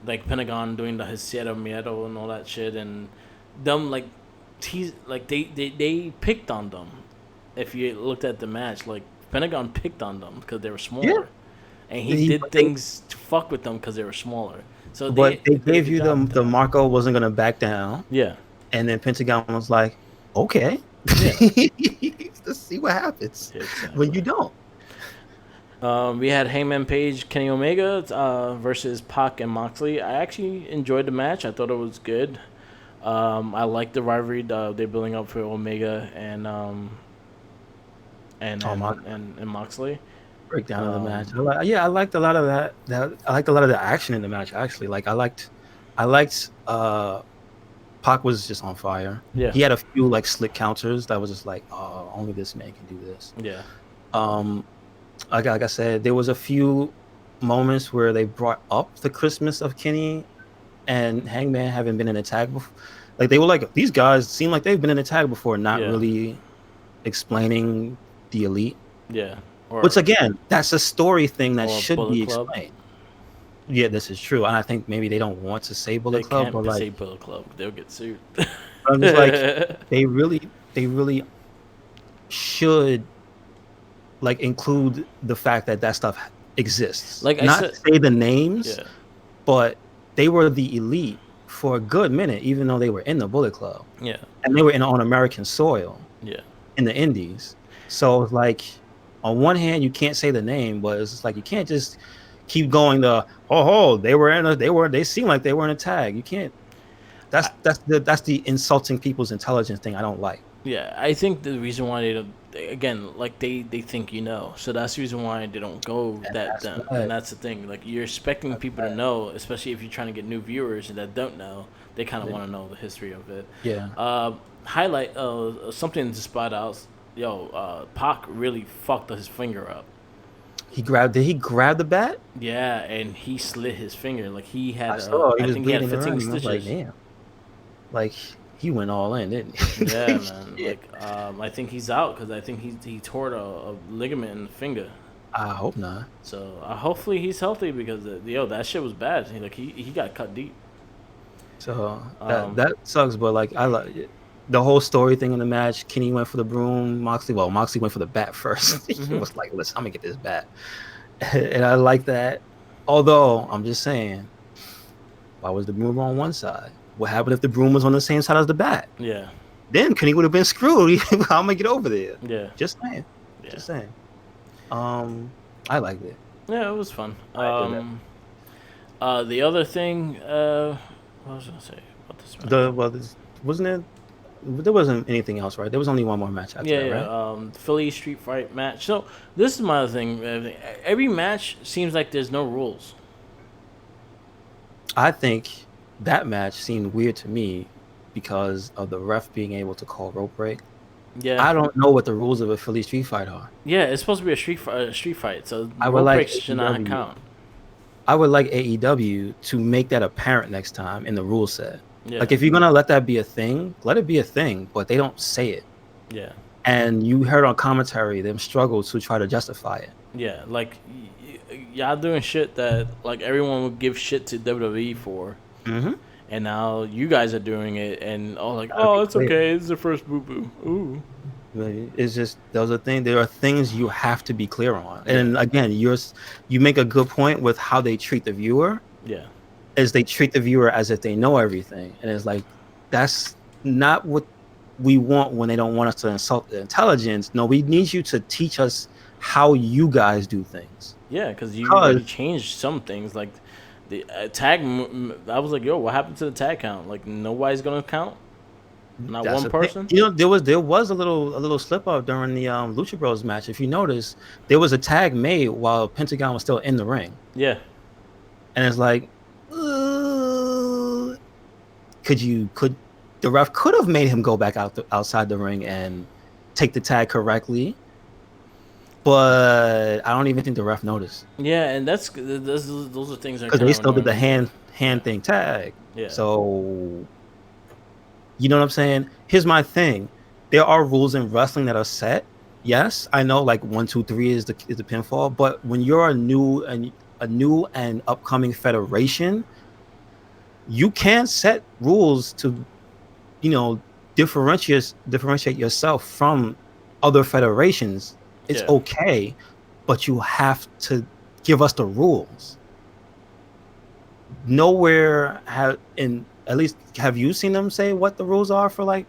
like Pentagon doing the Hiciera Miedo and all that shit, and them they picked on them. If you looked at the match, like Pentagon picked on them because they were smaller, and he did things to fuck with them because they were smaller. So they gave you the Marco wasn't gonna back down. Yeah. And then Pentagon was like, okay. Yeah. Let's see what happens when you don't. We had Hangman Page, Kenny Omega versus Pac and Moxley. I actually enjoyed the match. I thought it was good. I liked the rivalry they're building up for Omega and Moxley. Breakdown of the match. I liked a lot of that. I liked a lot of the action in the match. Actually, like I liked. Pac was just on fire. Yeah. He had a few like slick counters that was just like, oh, only this man can do this. Yeah. Like I said, there was a few moments where they brought up the Christmas of Kenny and Hangman having been in a tag before. Like they were like, these guys seem like they've been in a tag before, not really explaining the Elite. Yeah. Which again, that's a story thing that should be explained. Yeah, this is true, and I think maybe they don't want to say Bullet Club, but like say Bullet Club, they'll get sued. I'm just like, they really should like include the fact that stuff exists. Like not say the names, but they were the Elite for a good minute, even though they were in the Bullet Club. Yeah, and they were on American soil. Yeah, in the Indies. So it's like, on one hand, you can't say the name, but it's like you can't just keep going to they seem like they were in a tag. You can't. That's the insulting people's intelligence thing I don't like. Yeah, I think the reason why they don't, again, like they think so that's the reason why they don't go that down. Right. And that's the thing. Like you're expecting people to know, especially if you're trying to get new viewers that don't know. They kind of want to know the history of it. Yeah. Highlight something to spot out. Pac really fucked his finger up. Did he grab the bat? Yeah, and he slit his finger. Like he had, I think he had 15 stitches. Like, damn. Like he went all in, didn't he? Yeah, man. Like I think he's out because I think he tore a ligament in the finger. I hope not. So hopefully he's healthy because that shit was bad. He got cut deep. So that sucks, but like I like it. The whole story thing in the match, Kenny went for the broom. Moxley went for the bat first. He was like, listen, I'm going to get this bat. And I like that. Although I'm just saying, why was the broom on one side? What happened if the broom was on the same side as the bat? Yeah. Then Kenny would have been screwed. How am I gonna get over there? Yeah. Just saying. Yeah. Just saying. I liked it. Yeah, it was fun. I The other thing, what was I gonna say about this match? Wasn't it? There wasn't anything else, right? There was only one more match after that, right? Philly street fight match. So this is my other thing. Every match seems like there's no rules. I think that match seemed weird to me because of the ref being able to call rope break. Yeah, I don't know what the rules of a Philly street fight are. yeah, it's supposed to be a street fight, so I would rope like breaks should not AEW. count. I would like AEW to make that apparent next time in the rule set. Yeah, Like if you're gonna let that be a thing, let it be a thing, but they don't say it. yeah, And you heard on commentary them struggle to try to justify it. yeah. Like y'all doing shit that like everyone would give shit to WWE for, Mm-hmm. and now you guys are doing it, and Gotta oh, be it's clear. okay. It's the first boo boo. Ooh. It's just those are things. There are things you have to be clear on. And again, you make a good point with how they treat the viewer. Yeah. Is they treat the viewer as if they know everything, and it's like that's not what we want when they don't want us to insult the intelligence. No, we need you to teach us how you guys do things. Yeah, because you already changed some things. Like the tag, I was like, yo, what happened to the tag count? Like nobody's gonna count. Not That's one person. You know, there was a little slip up during the Lucha Bros match. If you notice, there was a tag made while Pentagon was still in the ring. Yeah. And it's like, could the ref could have made him go back outside the ring and take the tag correctly, but I don't even think the ref noticed. Yeah, and those are things that because they still did the hand thing tag. Yeah. So you know what I'm saying? Here's my thing: there are rules in wrestling that are set. Yes, I know, like 1, 2, 3 is the pinfall, but when you're a new and upcoming federation, you can set rules to, you know, differentiate yourself from other federations. It's okay, but you have to give us the rules. Nowhere at least have you seen them say what the rules are for like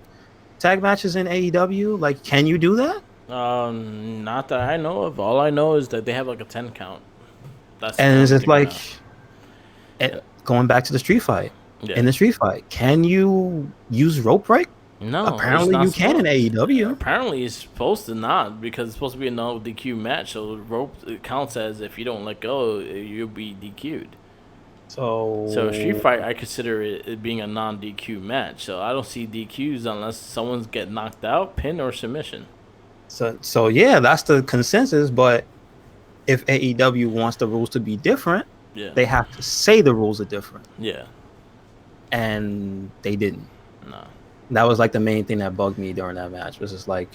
tag matches in AEW? Like, can you do that? Not that I know of. All I know is that they have like a 10 count. And it's just like going back to the street fight. Yeah. In the street fight, can you use rope break? No, apparently you can in AEW. Apparently it's supposed to not, because it's supposed to be a no DQ match. So rope counts as if you don't let go, you'll be DQ'd. So street fight, I consider it being a non DQ match. So I don't see DQs unless someone's get knocked out, pin, or submission. So yeah, that's the consensus. But if AEW wants the rules to be different, they have to say the rules are different. Yeah. And they didn't. No. That was like the main thing that bugged me during that match. Was just like,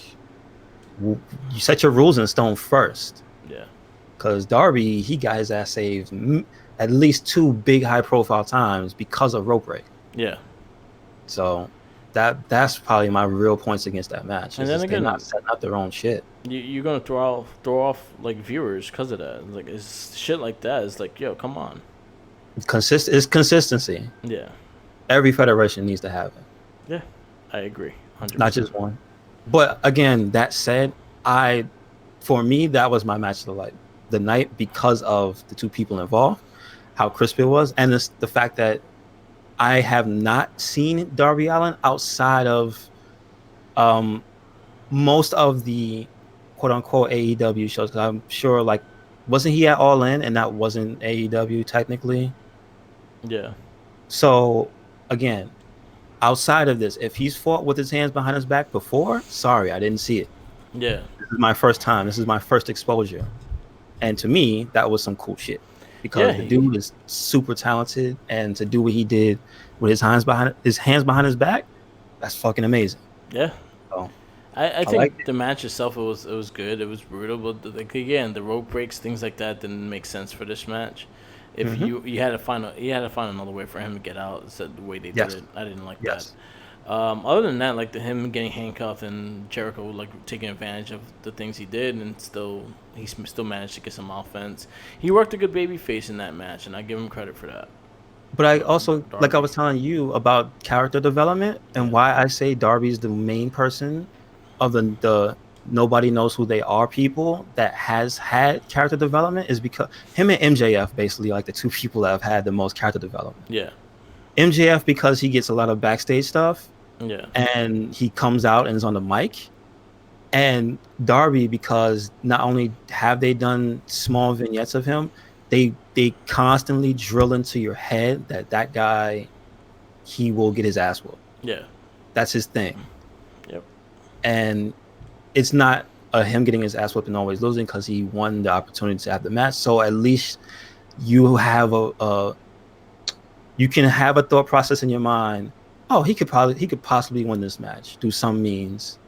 you set your rules in stone first. Yeah. Because Darby, he got his ass saved at least 2 big high-profile times because of rope break. Yeah. So that's probably my real points against that match. And then again, they're not setting up their own shit. You're gonna throw off like viewers because of that. Like it's shit like that. It's like, yo, come on. It's consistency. Yeah. Every federation needs to have it. Yeah, I agree. 100%. Not just one. But again, that said, for me, that was my match of the night because of the 2 people involved, how crisp it was, and the fact that I have not seen Darby Allin outside of most of the quote unquote AEW shows. Because I'm sure, like, wasn't he at All In, and that wasn't AEW technically? Yeah. So again, outside of this, if he's fought with his hands behind his back before, sorry, I didn't see it. Yeah. This is my first time. This is my first exposure. And to me, that was some cool shit. Because the dude is super talented, and to do what he did with his hands behind his back, that's fucking amazing. Yeah. So, I think the match itself, it was good. It was brutal, but like again, the rope breaks, things like that didn't make sense for this match. If you had to find another way for him to get out, instead the way they did it, I didn't like that. Other than that, like him getting handcuffed and Jericho like taking advantage of the things he did, and still managed to get some offense. He worked a good baby face in that match, and I give him credit for that. But I also, like I Darby. was telling you about character development and Yeah. why I say Darby's the main person of the nobody knows who they are people that has had character development is because him and MJF basically like the two people that have had the most character development. Yeah. MJF because he gets a lot of backstage stuff Yeah. and he comes out and is on the mic. And Darby because not only have they done small vignettes of him, they constantly drill into your head that guy, he will get his ass whooped. Yeah. That's his thing. Yep. And it's not him getting his ass whooped and always losing because he won the opportunity to have the match. So at least you have you can have a thought process in your mind. Oh, he could possibly win this match through some means,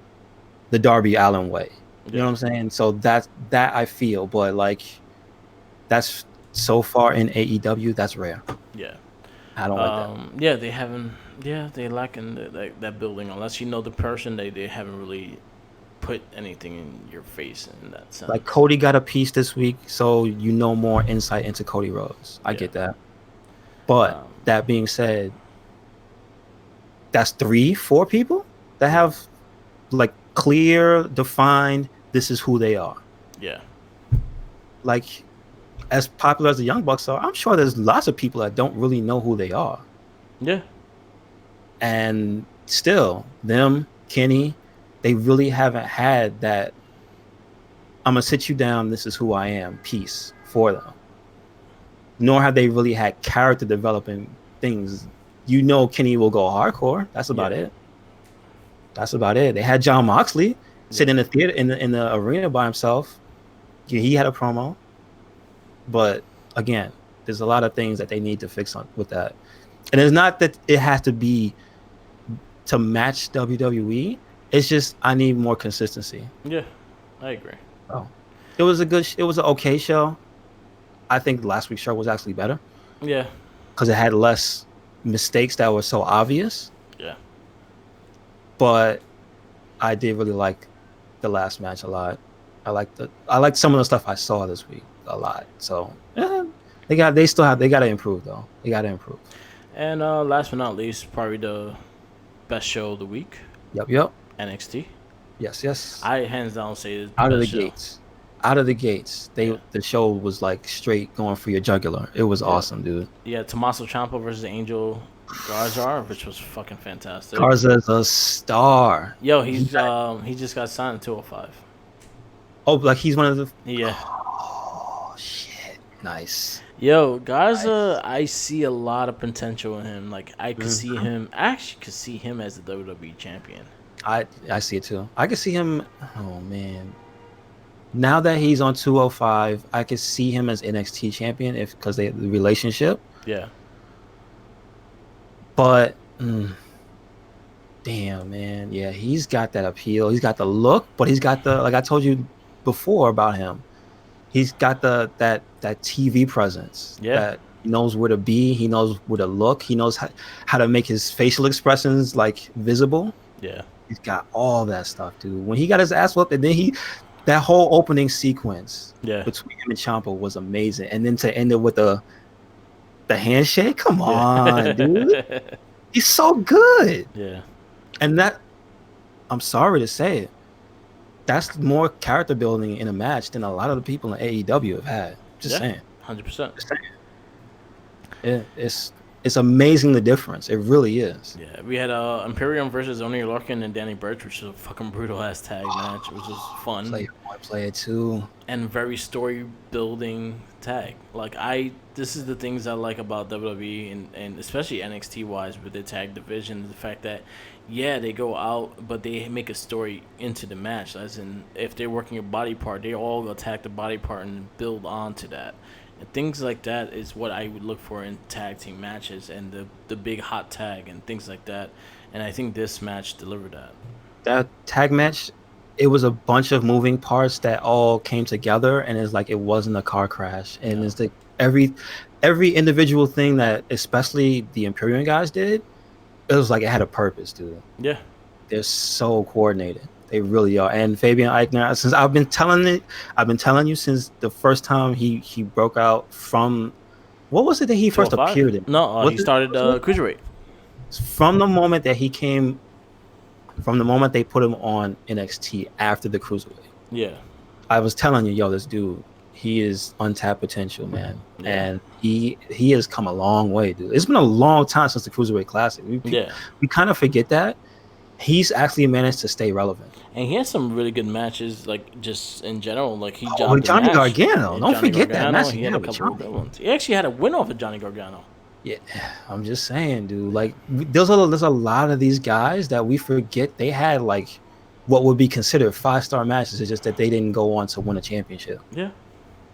the Darby Allin way. You know what I'm saying? So that I feel, but like that's so far in AEW, that's rare. Yeah. I don't like that. Yeah, they haven't. Yeah, they lack in that building. Unless you know the person, they haven't really put anything in your face in that sense. Like Cody got a piece this week, so you know more insight into Cody Rhodes. I get that. But that being said, that's 3-4 people that have like clear, defined, this is who they are. Yeah. Like, as popular as the Young Bucks are, I'm sure there's lots of people that don't really know who they are. Yeah. And still, them, Kenny, they really haven't had that, I'm going to sit you down, this is who I am, piece for them. Nor have they really had character developing things. You know Kenny will go hardcore. That's about it. That's about it. They had John Moxley sitting in the theater in the arena by himself. He had a promo. But again, there's a lot of things that they need to fix on with that. And it's not that it has to be to match WWE. It's just I need more consistency. Yeah, I agree. Oh, it was an okay show. I think last week's show was actually better. Yeah, because it had less mistakes that were so obvious. Yeah, but I did really like the last match a lot. I liked some of the stuff I saw this week a lot. So they got to improve though. They got to improve. And last but not least, probably the best show of the week. Yep. NXT. Yes. I hands down say it's out of the gates. Out of the gates, the show was like straight going for your jugular. It was awesome, dude. Yeah, Tommaso Ciampa versus Angel Garza, which was fucking fantastic. Garza's a star. Yo, he just got signed to 205. Oh, like he's one of the. Yeah. Oh shit! Nice. Yo, Garza, I see a lot of potential in him. Like I could see him. I actually could see him as the WWE champion. I see it too. I could see him. Oh man. Now that he's on 205, I could see him as NXT champion because the relationship. Yeah. But damn, man, yeah, he's got that appeal. He's got the look, but he's got the, like I told you before about him, he's got that TV presence. Yeah. That he knows where to be. He knows where to look. He knows how to make his facial expressions like visible. Yeah. He's got all that stuff, dude. When he got his ass whooped, and then that whole opening sequence between him and Ciampa was amazing. And then to end it with the handshake, come on, dude. He's so good. Yeah. And that, I'm sorry to say it, that's more character building in a match than a lot of the people in AEW have had. Just saying. 100%. Just saying. It's amazing the difference. It really is. Yeah, we had Imperium versus Oney Lorcan and Danny Burch, which was a fucking brutal ass tag match. It was just fun. Play it too. And very story building tag. Like this is the things I like about WWE and especially NXT wise with the tag division. The fact that they go out, but they make a story into the match. As in, if they're working a body part, they all attack the body part and build onto that. And things like that is what I would look for in tag team matches and the big hot tag and things like that. And I think this match delivered that. That tag match, it was a bunch of moving parts that all came together, and it's like it wasn't a car crash. And it's like every individual thing that especially the Imperium guys did, it was like it had a purpose, dude. Yeah. They're so coordinated. They really are. And Fabian Eichner, since I've been telling you since the first time he broke out from, what was it that he first 205? appeared in? No, he started cruiserweight. From the moment that he came, from the moment they put him on NXT after the cruiserweight. Yeah. I was telling you, yo, this dude, he is untapped potential, man. Yeah. And he has come a long way, dude. It's been a long time since the Cruiserweight Classic. We kind of forget that. He's actually managed to stay relevant. And he has some really good matches, like just in general. Like he with Johnny Gargano. Don't forget that match. He had a couple of good ones. He actually had a win off of Johnny Gargano. Yeah, I'm just saying, dude. Like there's a lot of these guys that we forget they had like what would be considered 5-star matches. It's just that they didn't go on to win a championship. Yeah.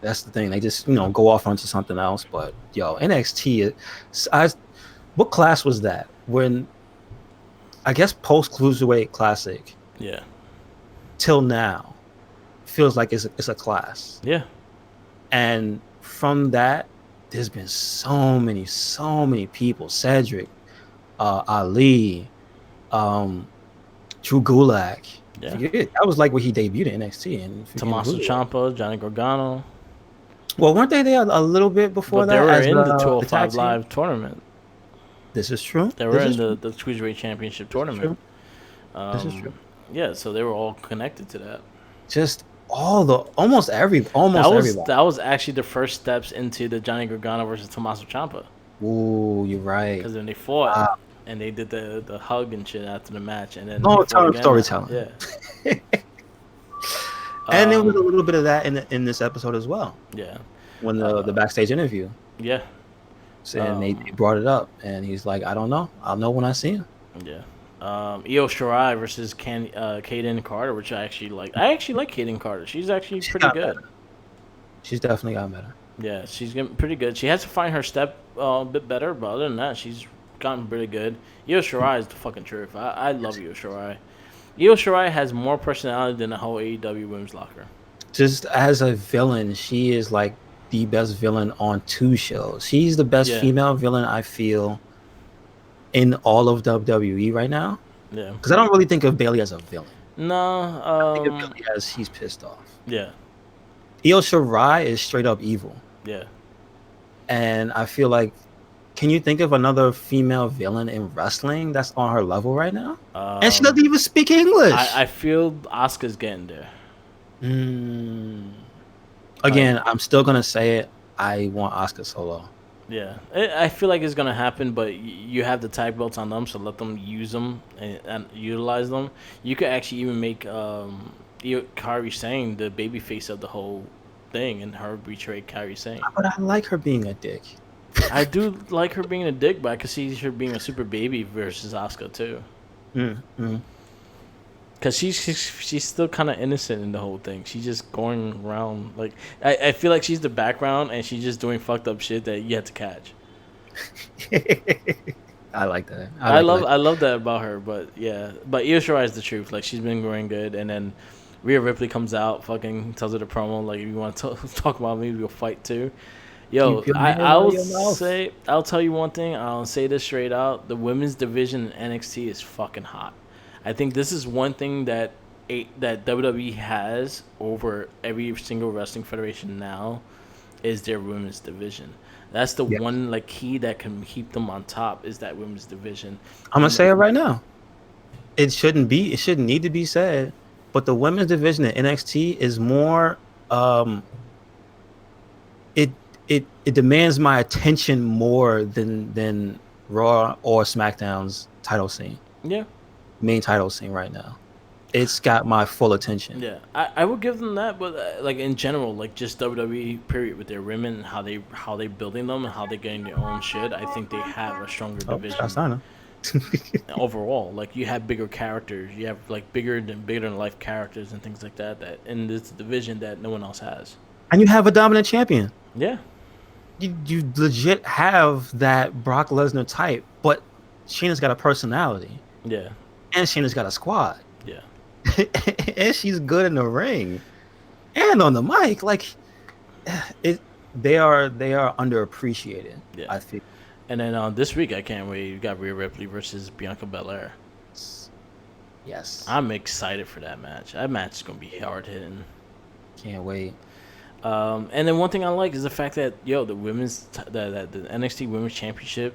That's the thing. They just, go off onto something else. But yo, NXT, what class was that? When I guess post Cruiserweight Classic, yeah, till now, feels like it's a class. Yeah, and from that, there's been so many people. Cedric, Ali, Drew Gulak. Yeah, that was like where he debuted in NXT. And Tommaso Ciampa, Johnny Gargano. Well, weren't they there a little bit before that? They were in the 205 Live tournament. This is true. They were in the Cruiserweight Championship tournament. This is true. Yeah, so they were all connected to that. Just almost everybody. That was actually the first steps into the Johnny Gargano versus Tommaso Ciampa. Ooh, you're right. Because then they fought and they did the hug and shit after the match, and then storytelling. Yeah. And there was a little bit of that in this episode as well. Yeah. When the backstage interview. Yeah. And they brought it up, and he's like, I don't know. I'll know when I see him. Yeah. Io Shirai versus Kaden Carter, which I actually like. I actually like Kaden Carter. She's actually pretty good. Better. She's definitely got better. Yeah, she's getting pretty good. She has to find her step a bit better, but other than that, she's gotten pretty good. Io Shirai is the fucking truth. I love Io Shirai. Io Shirai has more personality than the whole AEW Women's Locker. Just as a villain, she is like the best villain on 2 shows. She's the best female villain, I feel, in all of WWE right now. Yeah. Because I don't really think of Bayley as a villain. No. I think of Bayley as he's pissed off. Yeah. Io Shirai is straight up evil. Yeah. And I feel like, can you think of another female villain in wrestling that's on her level right now? And she doesn't even speak English. I feel Asuka's getting there. Again, I'm still gonna say it. I want Asuka solo. Yeah, I feel like it's gonna happen, but you have the tag belts on them, so let them use them and utilize them. You could actually even make Kairi Sane the babyface of the whole thing, and her betray Kairi Sane. But I like her being a dick. I do like her being a dick, but I could see her being a super baby versus Asuka too. Because she's still kind of innocent in the whole thing. She's just going around like I feel like she's the background and she's just doing fucked up shit that you have to catch. I like that. I love that about her. But yeah, but Io Shirai is the truth. Like she's been going good, and then Rhea Ripley comes out, fucking tells her the promo like, if you want to talk about me, we'll fight too. Yo, I'll tell you one thing. I'll say this straight out: the women's division in NXT is fucking hot. I think this is one thing that WWE has over every single wrestling federation now is their women's division. That's the one like key that can keep them on top is that women's division. I'm gonna say it right now. It shouldn't need to be said, but the women's division in NXT is more. It demands my attention more than Raw or SmackDown's title scene. Yeah. Main title scene right now. It's got my full attention. Yeah, I would give them that, but like in general, like just WWE period with their women and how they building them and how they're getting their own shit. I think they have a stronger division. Overall, like you have bigger characters, you have like bigger than life characters and things like that in this division that no one else has. And you have a dominant champion. Yeah, you legit have that Brock Lesnar type, but Shayna's got a personality. Yeah. And Shayna's got a squad. Yeah. And she's good in the ring. And on the mic. Like they are underappreciated, I think. And then this week, I can't wait. You got Rhea Ripley versus Bianca Belair. Yes. I'm excited for that match. That match is gonna be hard hitting. Can't wait. And then one thing I like is the fact that the the NXT Women's Championship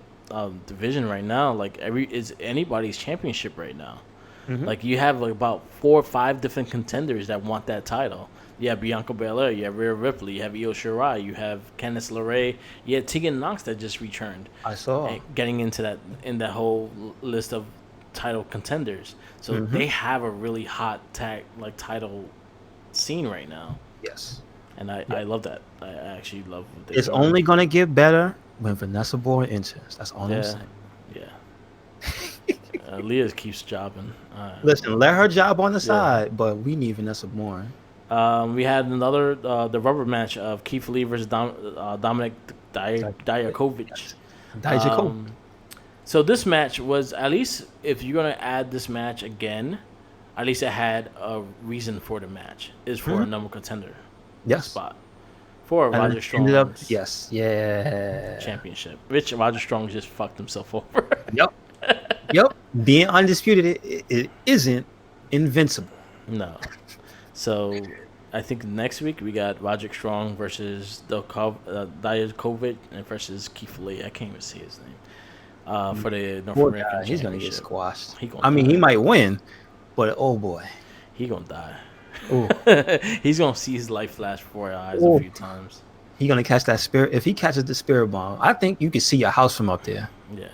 division right now, like is anybody's championship right now. Mm-hmm. Like you have like about 4 or 5 different contenders that want that title. You have Bianca Belair, you have Rhea Ripley, you have Io Shirai, you have Candice LeRae, you have Tegan Nox that just returned. I saw. Getting into that whole list of title contenders. So they have a really hot title scene right now. Yes. And I love that. I actually love what it's only going to get better when Vanessa Bourne enters. That's all I'm saying. Yeah. Leah keeps jobbing. Listen, let her job on the side, but we need Vanessa Bourne. We had another the rubber match of Keith Lee versus Dominic Dijakovic. So this match was, at least if you're going to add this match again, at least it had a reason for the match. Is for a number contender spot. For Roger Strong's championship. Which Roger Strong just fucked himself over. Yep. Being undisputed, it isn't invincible. No. So I think next week we got Roderick Strong versus Dijakovic and versus Keith Lee. I can't even see his name. For the North American Championship. He's gonna get squashed. He might win, but oh boy, he gonna die. He's gonna see his life flash before his eyes a few times. He's gonna catch that spirit. If he catches the spirit bomb, I think you can see your house from up there. Yeah.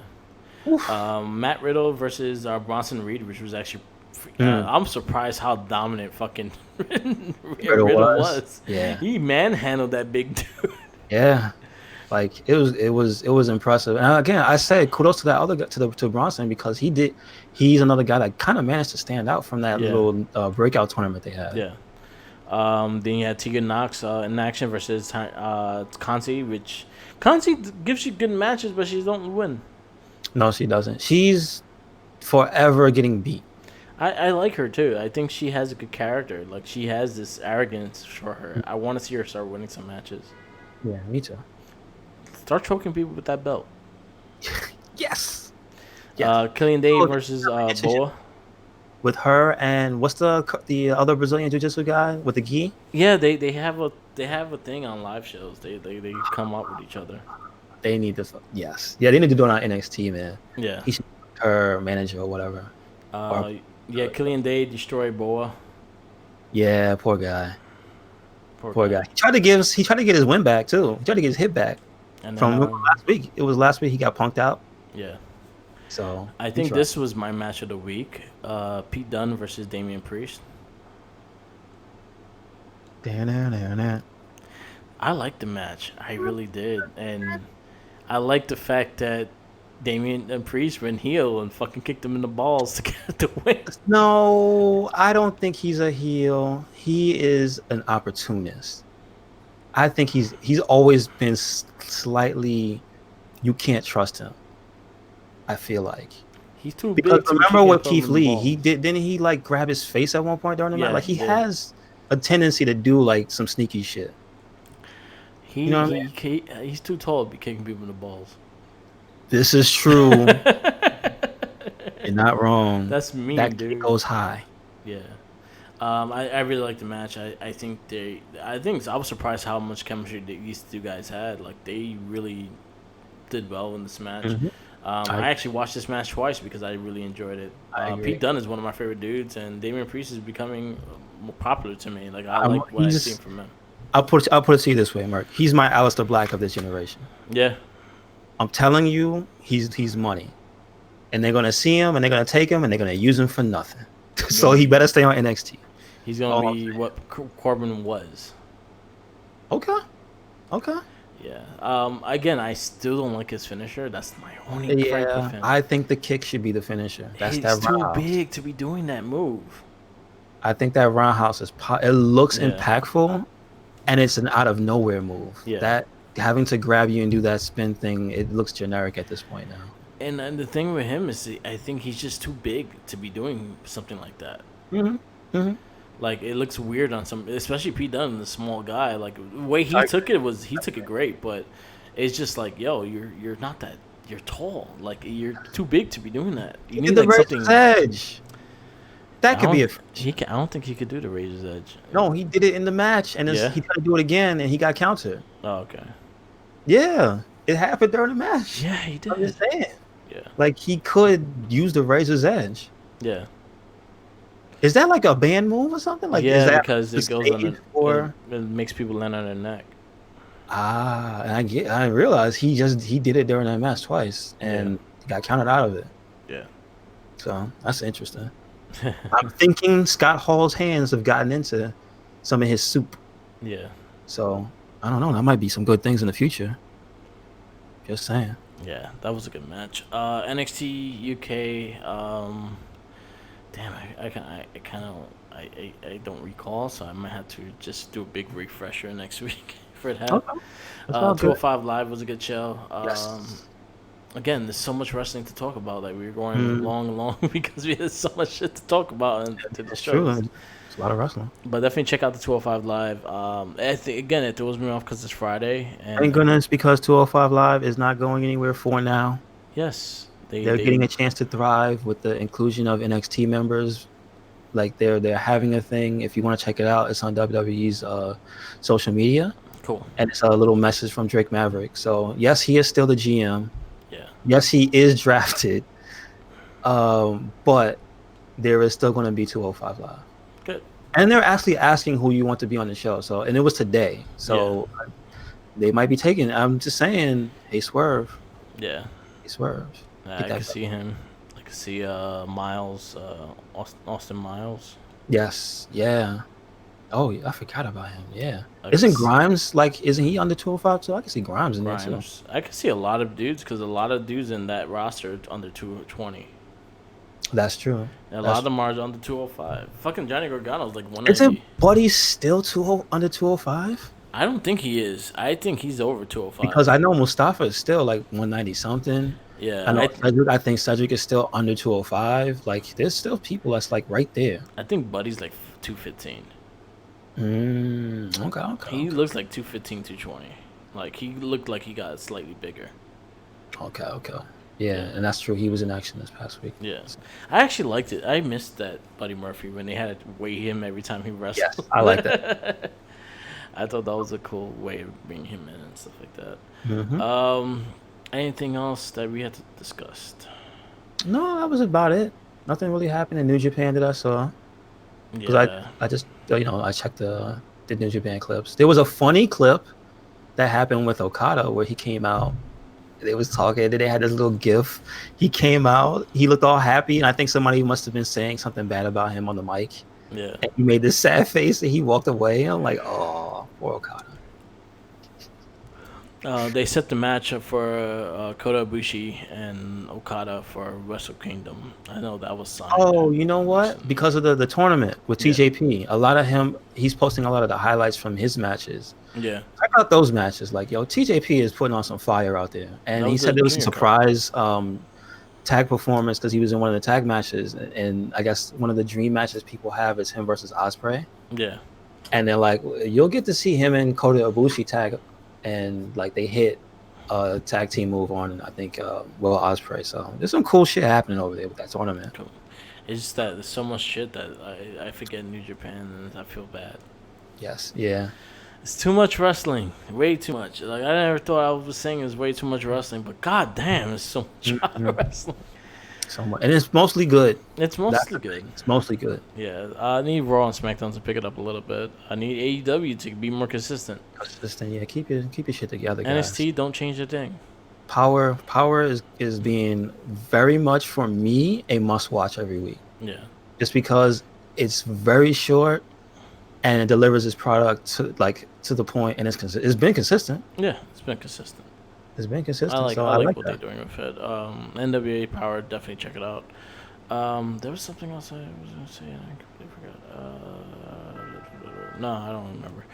Matt Riddle versus Bronson Reed, which was actually. I'm surprised how dominant fucking Riddle was. Yeah, he manhandled that big dude. Yeah, like it was impressive. And again, I said kudos to that other guy, to Bronson, because he's another guy that kind of managed to stand out from that little breakout tournament they had. Yeah. Then you had Tegan Nox in action versus Kanzi, which Kanzi gives you good matches, but she don't win. No, she doesn't. She's forever getting beat. I like her too. I think she has a good character. Like she has this arrogance for her. I want to see her start winning some matches. Yeah, me too. Start choking people with that belt. Yes. Killian Dane versus Boa. With her and what's the other Brazilian jiu-jitsu guy with the gi? Yeah, they have a thing on live shows. They come up with each other. They need this. Yes. Yeah, they need to do it on NXT, man. Yeah. He should be her manager or whatever. Killian Dane destroyed Boa. Yeah, poor guy. Poor guy. He tried to get his win back too. He tried to get his hit back. And from last week. It was last week he got punked out. Yeah. So I think this was my match of the week. Pete Dunne versus Damian Priest. I liked the match. I really did. And I liked the fact that Damian and Priest went heel and fucking kicked him in the balls to get the win. No, I don't think he's a heel. He is an opportunist. I think he's always been slightly. You can't trust him. I feel like he's too big. Because remember with Keith Lee, didn't he like grab his face at one point during the night? Like he has a tendency to do like some sneaky shit. He's too tall to be kicking people in the balls. This is true. You're not wrong. That's mean, that dude. Goes high. Yeah. I really liked the match. I think I was surprised how much chemistry these two guys had. Like they really did well in this match. Mm-hmm. I actually watched this match twice because I really enjoyed it. Pete Dunne is one of my favorite dudes, and Damian Priest is becoming more popular to me. Like I like what I've seen from him. I'll put it to you this way, Mark. He's my Aleister Black of this generation. Yeah. I'm telling you, he's money. And they're going to see him, and they're going to take him, and they're going to use him for nothing. So he better stay on NXT. He's going to be what Corbin was. Okay. Yeah. Again, I still don't like his finisher. That's my only gripe with him. I think the kick should be the finisher. He's too big to be doing that move. I think that roundhouse it looks impactful, and it's an out of nowhere move. Yeah. That having to grab you and do that spin thing, it looks generic at this point now. And the thing with him is, I think he's just too big to be doing something like that. Mm-hmm. Like it looks weird on some, especially Pete Dunne, the small guy. Like the way he took it great, but it's just like, yo, you're not that you're tall. Like you're too big to be doing that. You He need did the like Razor's something. Edge. That I could be don't. a finish. I don't think he could do the Razor's Edge. No, he did it in the match, and Yeah. he tried to do it again, and he got countered. Oh, okay. Yeah, it happened during the match. Yeah, he did. I'm just saying. Yeah. Like, he could use the Razor's Edge. Yeah. Is that like a band move or something? Like, yeah, is that because it goes on stage the. It makes people land on their neck. And I realized he did it during that match twice, and got counted out of it. Yeah. So that's interesting. I'm thinking Scott Hall's hands have gotten into some of his soup. Yeah. So I don't know. That might be some good things in the future. Just saying. Yeah, that was a good match. NXT UK. Damn, I don't recall, so I might have to just do a big refresher next week for that. Okay. 205 Live was a good show. Yes. Again, there's so much wrestling to talk about. Like we were going long because we had so much shit to talk about and to the show. True. It's a lot of wrestling. But definitely check out the 205 Live. I think again it throws me off because it's Friday. And thank goodness, because 205 Live is not going anywhere for now. Yes, they're getting a chance to thrive with the inclusion of NXT members. Like they're having a thing. If you want to check it out, it's on WWE's social media. Cool. And it's a little message from Drake Maverick. So yes, he is still the GM. Yeah. Yes, he is drafted. But there is still going to be 205 Live. Good. And they're actually asking who you want to be on the show. So, and it was today. So they might be taking. I'm just saying, hey, Swerve. Yeah. Hey, Swerve. I can see him. I can see Miles, Austin Miles. Yes. Yeah. Oh, I forgot about him. Yeah. Isn't Grimes isn't he under 205 too? I can see Grimes in there too. I can see a lot of dudes because a lot of dudes in that roster are under 220. That's true. And a lot of them are under 205. Fucking Johnny Gargano's like 190. Isn't Buddy still under 205? I don't think he is. I think he's over 205. Because I know Mustafa is still like 190 something. Yeah. I think Cedric is still under 205. Like, there's still people that's like right there. I think Buddy's like 215. Okay. He looks like 215, 220. Like, he looked like he got slightly bigger. Okay. Yeah, and that's true. He was in action this past week. Yeah. I actually liked it. I missed that Buddy Murphy when they had to weigh him every time he wrestled. Yes, I like that. I thought that was a cool way of bringing him in and stuff like that. Mm-hmm. Anything else that we had to discuss? No, that was about it. Nothing really happened in New Japan that I saw. Because I just, I checked the New Japan clips. There was a funny clip that happened with Okada where he came out. They was talking. They had this little gif. He came out. He looked all happy, and I think somebody must have been saying something bad about him on the mic. Yeah. And he made this sad face, and he walked away. I'm like, oh, poor Okada. They set the match up for Kota Ibushi and Okada for Wrestle Kingdom. I know that was signed. Oh, you know what? Because of the tournament with TJP, a lot of he's posting a lot of the highlights from his matches. Yeah. Check out those matches. Like, TJP is putting on some fire out there. And he said there was a surprise tag performance because he was in one of the tag matches. And I guess one of the dream matches people have is him versus Ospreay. Yeah. And they're like, you'll get to see him and Kota Ibushi tag. And like they hit a tag team move on, I think, Will Ospreay. So there's some cool shit happening over there with that tournament. Cool. It's just that there's so much shit that I forget New Japan and I feel bad. Yes, yeah. It's too much wrestling, way too much. Like I never thought I was saying it was way too much wrestling, but god damn, it's so much wrestling. So much, and it's mostly good. It's mostly good. It's mostly good. Yeah, I need Raw and SmackDown to pick it up a little bit. I need AEW to be more consistent. Yeah. Keep your shit together, guys. NXT, don't change a thing. Power is being very much for me a must watch every week. Yeah. Just because it's very short and it delivers its product to the point, and it's been consistent. Yeah, it's been consistent. It's been consistent. I like what that. they're doing with it. NWA Power, definitely check it out. There was something else I was going to say and I completely forgot. No, I don't remember.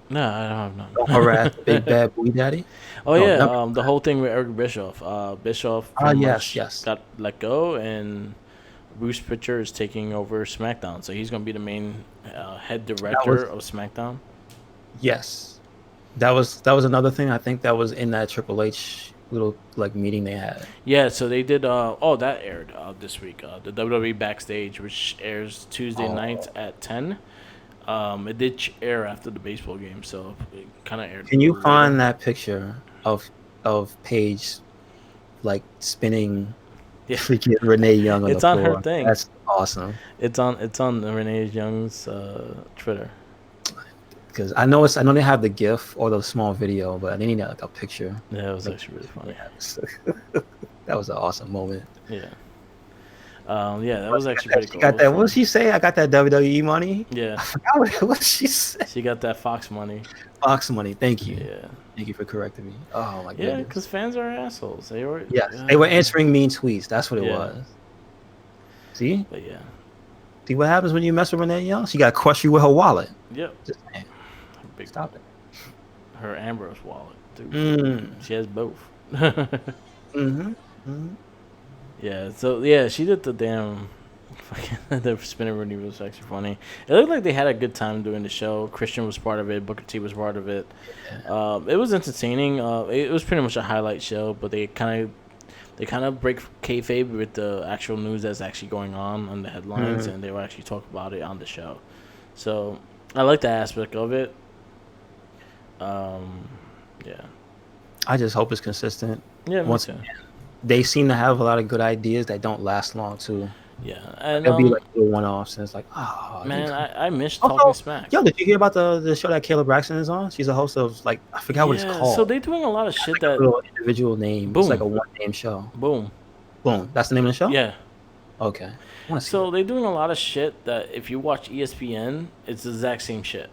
No, I don't have none. Don't harass Big Bad Boy Daddy. Oh yeah, the whole thing with Eric Bischoff. Bischoff yes. got let go, and Bruce Pritchard is taking over SmackDown. So he's going to be the main head director of SmackDown. Yes. That was another thing. I think that was in that Triple H little like meeting they had. Yeah, so they did. That aired this week. The WWE Backstage, which airs Tuesday nights at 10. It did air after the baseball game, so it kind of aired. Can you find later. that picture of Paige like spinning freaking Renee Young on It's the on floor? her thing. That's awesome. It's on Renee Young's Twitter. Because I know they have the GIF or the small video, but they need like a picture. Yeah, it was actually really funny. That was an awesome moment. Yeah. That was actually pretty cool. She got that. What did she say? I got that WWE money. Yeah. I forgot what she said. She got that Fox money. Fox money. Thank you. Yeah. Thank you for correcting me. Oh my goodness. Yeah, because fans are assholes. They were. Yes, they were answering mean tweets. That's what it was. See? But yeah. See what happens when you mess with Renee Young? She got to crush you with her wallet. Yep. Just saying. Stop it. Her Ambrose wallet, too. She has both. Yeah, so, she did the damn... the spinner Rooney was actually funny. It looked like they had a good time doing the show. Christian was part of it. Booker T was part of it. Yeah. It was entertaining. It was pretty much a highlight show, but they kind of break kayfabe with the actual news that's actually going on the headlines, and they will actually talk about it on the show. So I like that aspect of it. Yeah. I just hope it's consistent. Yeah, once again, they seem to have a lot of good ideas that don't last long too. Yeah, and it'll be like a one-offs, and it's like, oh man, I miss talking smack. Yo, did you hear about the show that Kayla Braxton is on? She's a host of like I forgot what it's called. So they're doing a lot of shit that little individual name. Boom. It's like a one-name show. Boom. That's the name of the show. Yeah. Okay. So they're doing a lot of shit that if you watch ESPN, it's the exact same shit.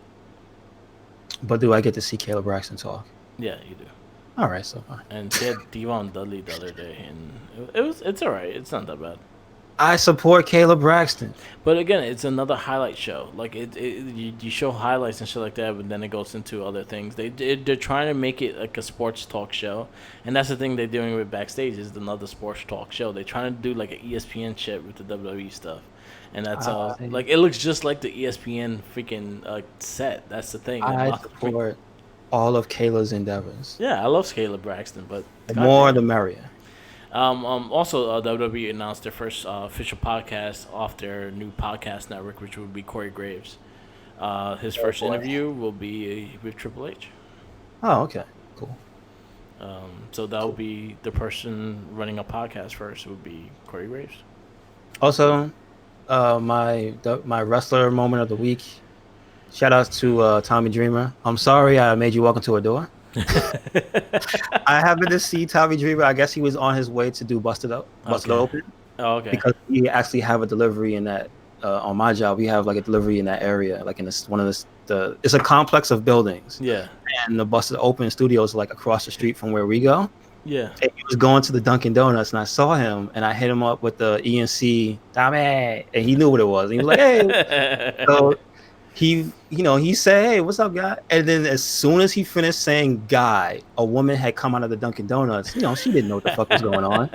But do I get to see Kayla Braxton talk? Yeah, you do. All right, so fine. And she had Devon Dudley the other day, and it's all right. It's not that bad. I support Kayla Braxton. But again, it's another highlight show. Like you show highlights and shit like that, but then it goes into other things. They're trying to make it like a sports talk show, and that's the thing they're doing with Backstage is another sports talk show. They're trying to do like an ESPN shit with the WWE stuff, and that's like it looks just like the ESPN freaking set. That's the thing. I support all of Kayla's endeavors. Yeah, I love Kayla Braxton, but the more the merrier. Also, WWE announced their first official podcast off their new podcast network, which would be Corey Graves. His first interview will be with Triple H. Oh, okay, cool. So that will be the person running a podcast first would be Corey Graves. Also, my wrestler moment of the week. Shout out to Tommy Dreamer. I'm sorry I made you walk into a door. I happened to see Tommy Dreamer. I guess he was on his way to do Busted Open. Oh, okay. Because we actually have a delivery in that. On my job, we have like a delivery in that area, like in this one of the. It's a complex of buildings. Yeah. And the Busted Open studios are like across the street from where we go. Yeah. And he was going to the Dunkin' Donuts, and I saw him, and I hit him up with the ENC Tommy, and he knew what it was. And he was like, "Hey." So he said, "Hey, what's up, guy?" And then as soon as he finished saying "guy," a woman had come out of the Dunkin' Donuts. She didn't know what the fuck was going on,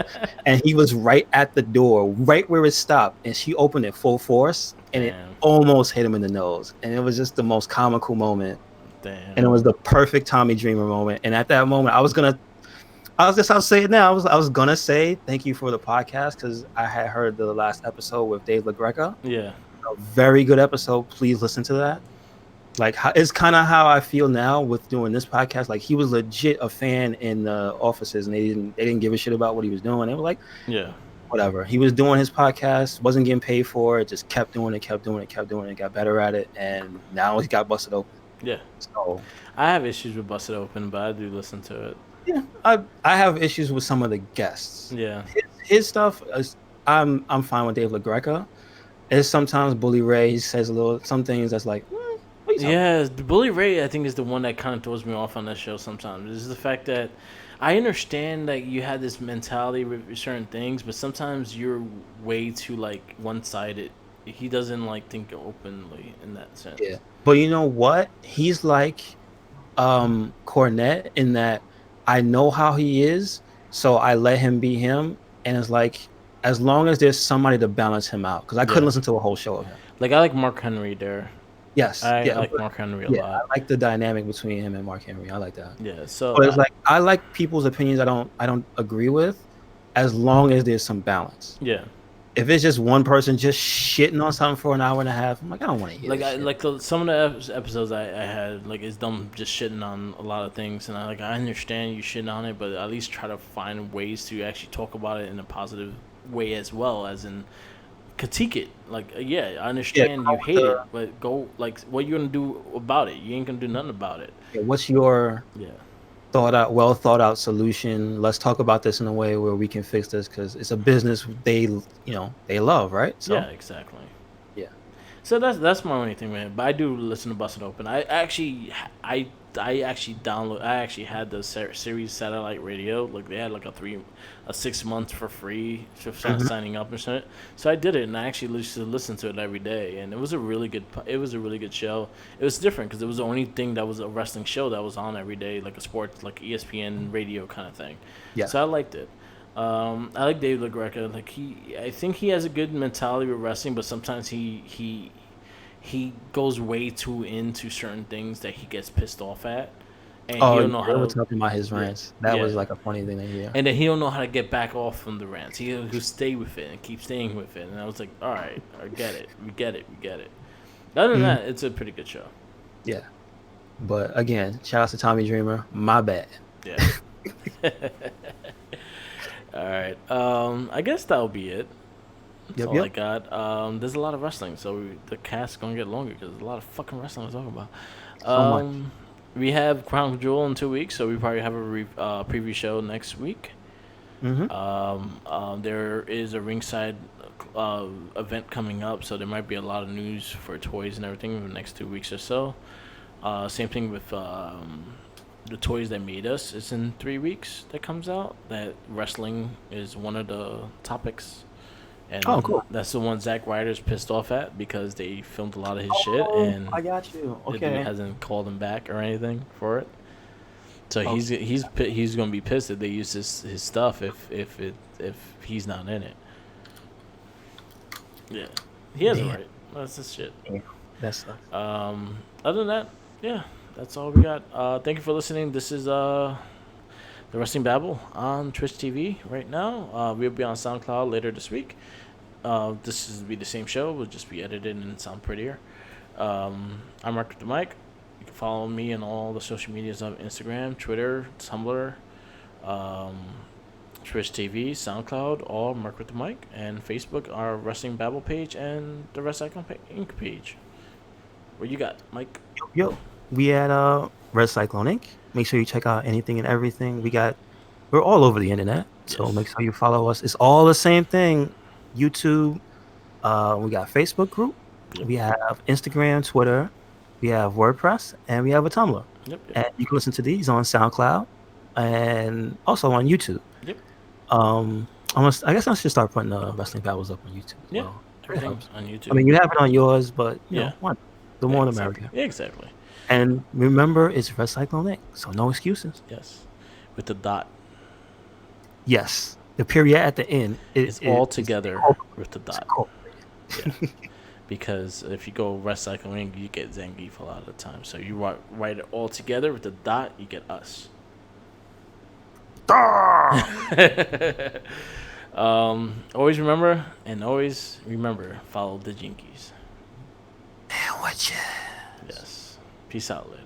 and he was right at the door, right where it stopped, and she opened it full force, and it almost hit him in the nose, and it was just the most comical moment. Damn. And it was the perfect Tommy Dreamer moment. And at that moment, I'll say it now. I was gonna say thank you for the podcast because I had heard the last episode with Dave LaGreca. Yeah. A very good episode. Please listen to that. Like, it's kind of how I feel now with doing this podcast. Like, he was legit a fan in the offices, and they didn't give a shit about what he was doing. They were like, yeah, whatever. He was doing his podcast, wasn't getting paid for it, just kept doing it, got better at it, and now he got Busted Open. Yeah. So I have issues with Busted Open, but I do listen to it. Yeah, I have issues with some of the guests. Yeah, his stuff is I'm fine with Dave LaGreca. It's sometimes Bully Ray. He says some things that's like, yeah. Bully Ray, I think, is the one that kind of throws me off on that show sometimes. Is the fact that I understand that you have this mentality with certain things, but sometimes you're way too like one-sided. He doesn't like think openly in that sense. Yeah, but you know what? He's like Cornette in that I know how he is, so I let him be him, and it's like as long as there's somebody to balance him out, because I couldn't listen to a whole show of him. Like I like Mark Henry there. Yes, I yeah, like but, Mark Henry a yeah. lot. I like the dynamic between him and Mark Henry. I like that. Yeah. So But it's like I like people's opinions. I don't agree with, as long as there's some balance. yeah. If it's just one person just shitting on something for an hour and a half, I'm like, I don't want to hear Like this shit. some of the episodes I had, like, is them just shitting on a lot of things, and I understand you shitting on it, but at least try to find ways to actually talk about it in a positive way as well, as in critique it. Like, yeah, I Yeah, understand you hate it, but go, like, what you gonna do about it? You ain't gonna do nothing about it. what's your Yeah. well thought out solution? Let's talk about this in a way where we can fix this, because it's a business they love, right? Yeah, So exactly. yeah. So that's my only thing, man. But I do listen to Busted Open. I actually had the series satellite radio. Like, they had like a 6 months for free for signing up and shit. So I did it, and I actually used to listen to it every day, and it was a really good. It was a really good show. It was different because it was the only thing that was a wrestling show that was on every day, like a sports, like ESPN radio kind of thing. Yeah. So I liked it. I like Dave LaGreca. Like, I think he has a good mentality with wrestling, but sometimes he goes way too into certain things that he gets pissed off at, and he don't know how we were to. talking about his rants. That was like a funny thing to hear. And then he don't know how to get back off from the rants. He'll stay with it and keep staying with it. And I was like, all right, I get it. We get it. Other than that, it's a pretty good show. Yeah. But again, shout out to Tommy Dreamer. My bad. Yeah. All right. I guess that'll be it. That's all I got. There's a lot of wrestling, so the cast's gonna get longer because there's a lot of fucking wrestling to talk about. So much. We have Crown Jewel in 2 weeks, so we probably have a preview show next week. There is a ringside event coming up, so there might be a lot of news for toys and everything in the next 2 weeks or so. Same thing with the toys that made us. It's in 3 weeks that comes out. That wrestling is one of the topics. And cool. That's the one Zack Ryder's pissed off at because they filmed a lot of his shit, and I got you. the dude Okay. hasn't called him back or anything for it. So he's gonna be pissed that they use his stuff if he's not in it. Yeah, he has it right. That's his shit. Yeah, that's Other than that, yeah, that's all we got. Thank you for listening. This is the Wrestling Babble on Twitch TV right now. We'll be on SoundCloud later this week. This will be the same show. We'll just be edited and sound prettier. I'm Mark with the mic. You can follow me on all the social medias of Instagram, Twitter, Tumblr, Twitch TV, SoundCloud, all Mark with the mic, and Facebook, our Wrestling Babble page, and the Red Cyclone Inc. page. What you got, Mike? Yo, we at Red Cyclone Inc. Make sure you check out anything and everything. We're all over the internet, so make sure you follow us. It's all the same thing. YouTube. We got Facebook group. Yep. We have Instagram, Twitter. We have WordPress, and we have a Tumblr. Yep. And you can listen to these on SoundCloud and also on YouTube. Yep. I guess I should start putting Wrestling Babbles up on YouTube. Yeah. Well, everything's on YouTube. I mean, you have it on yours, but you know, what? The more the merrier. Exactly. And remember, it's Red Cyclone Inc., so no excuses. Yes. With the dot. Yes. The period at the end is all together with the dot. Yeah. Because if you go Red Cyclone Inc., you get Zangief a lot of the time. So you write it all together with the dot, you get us. Always remember, follow the Jinkies. And watch it. Yes. Peace out later.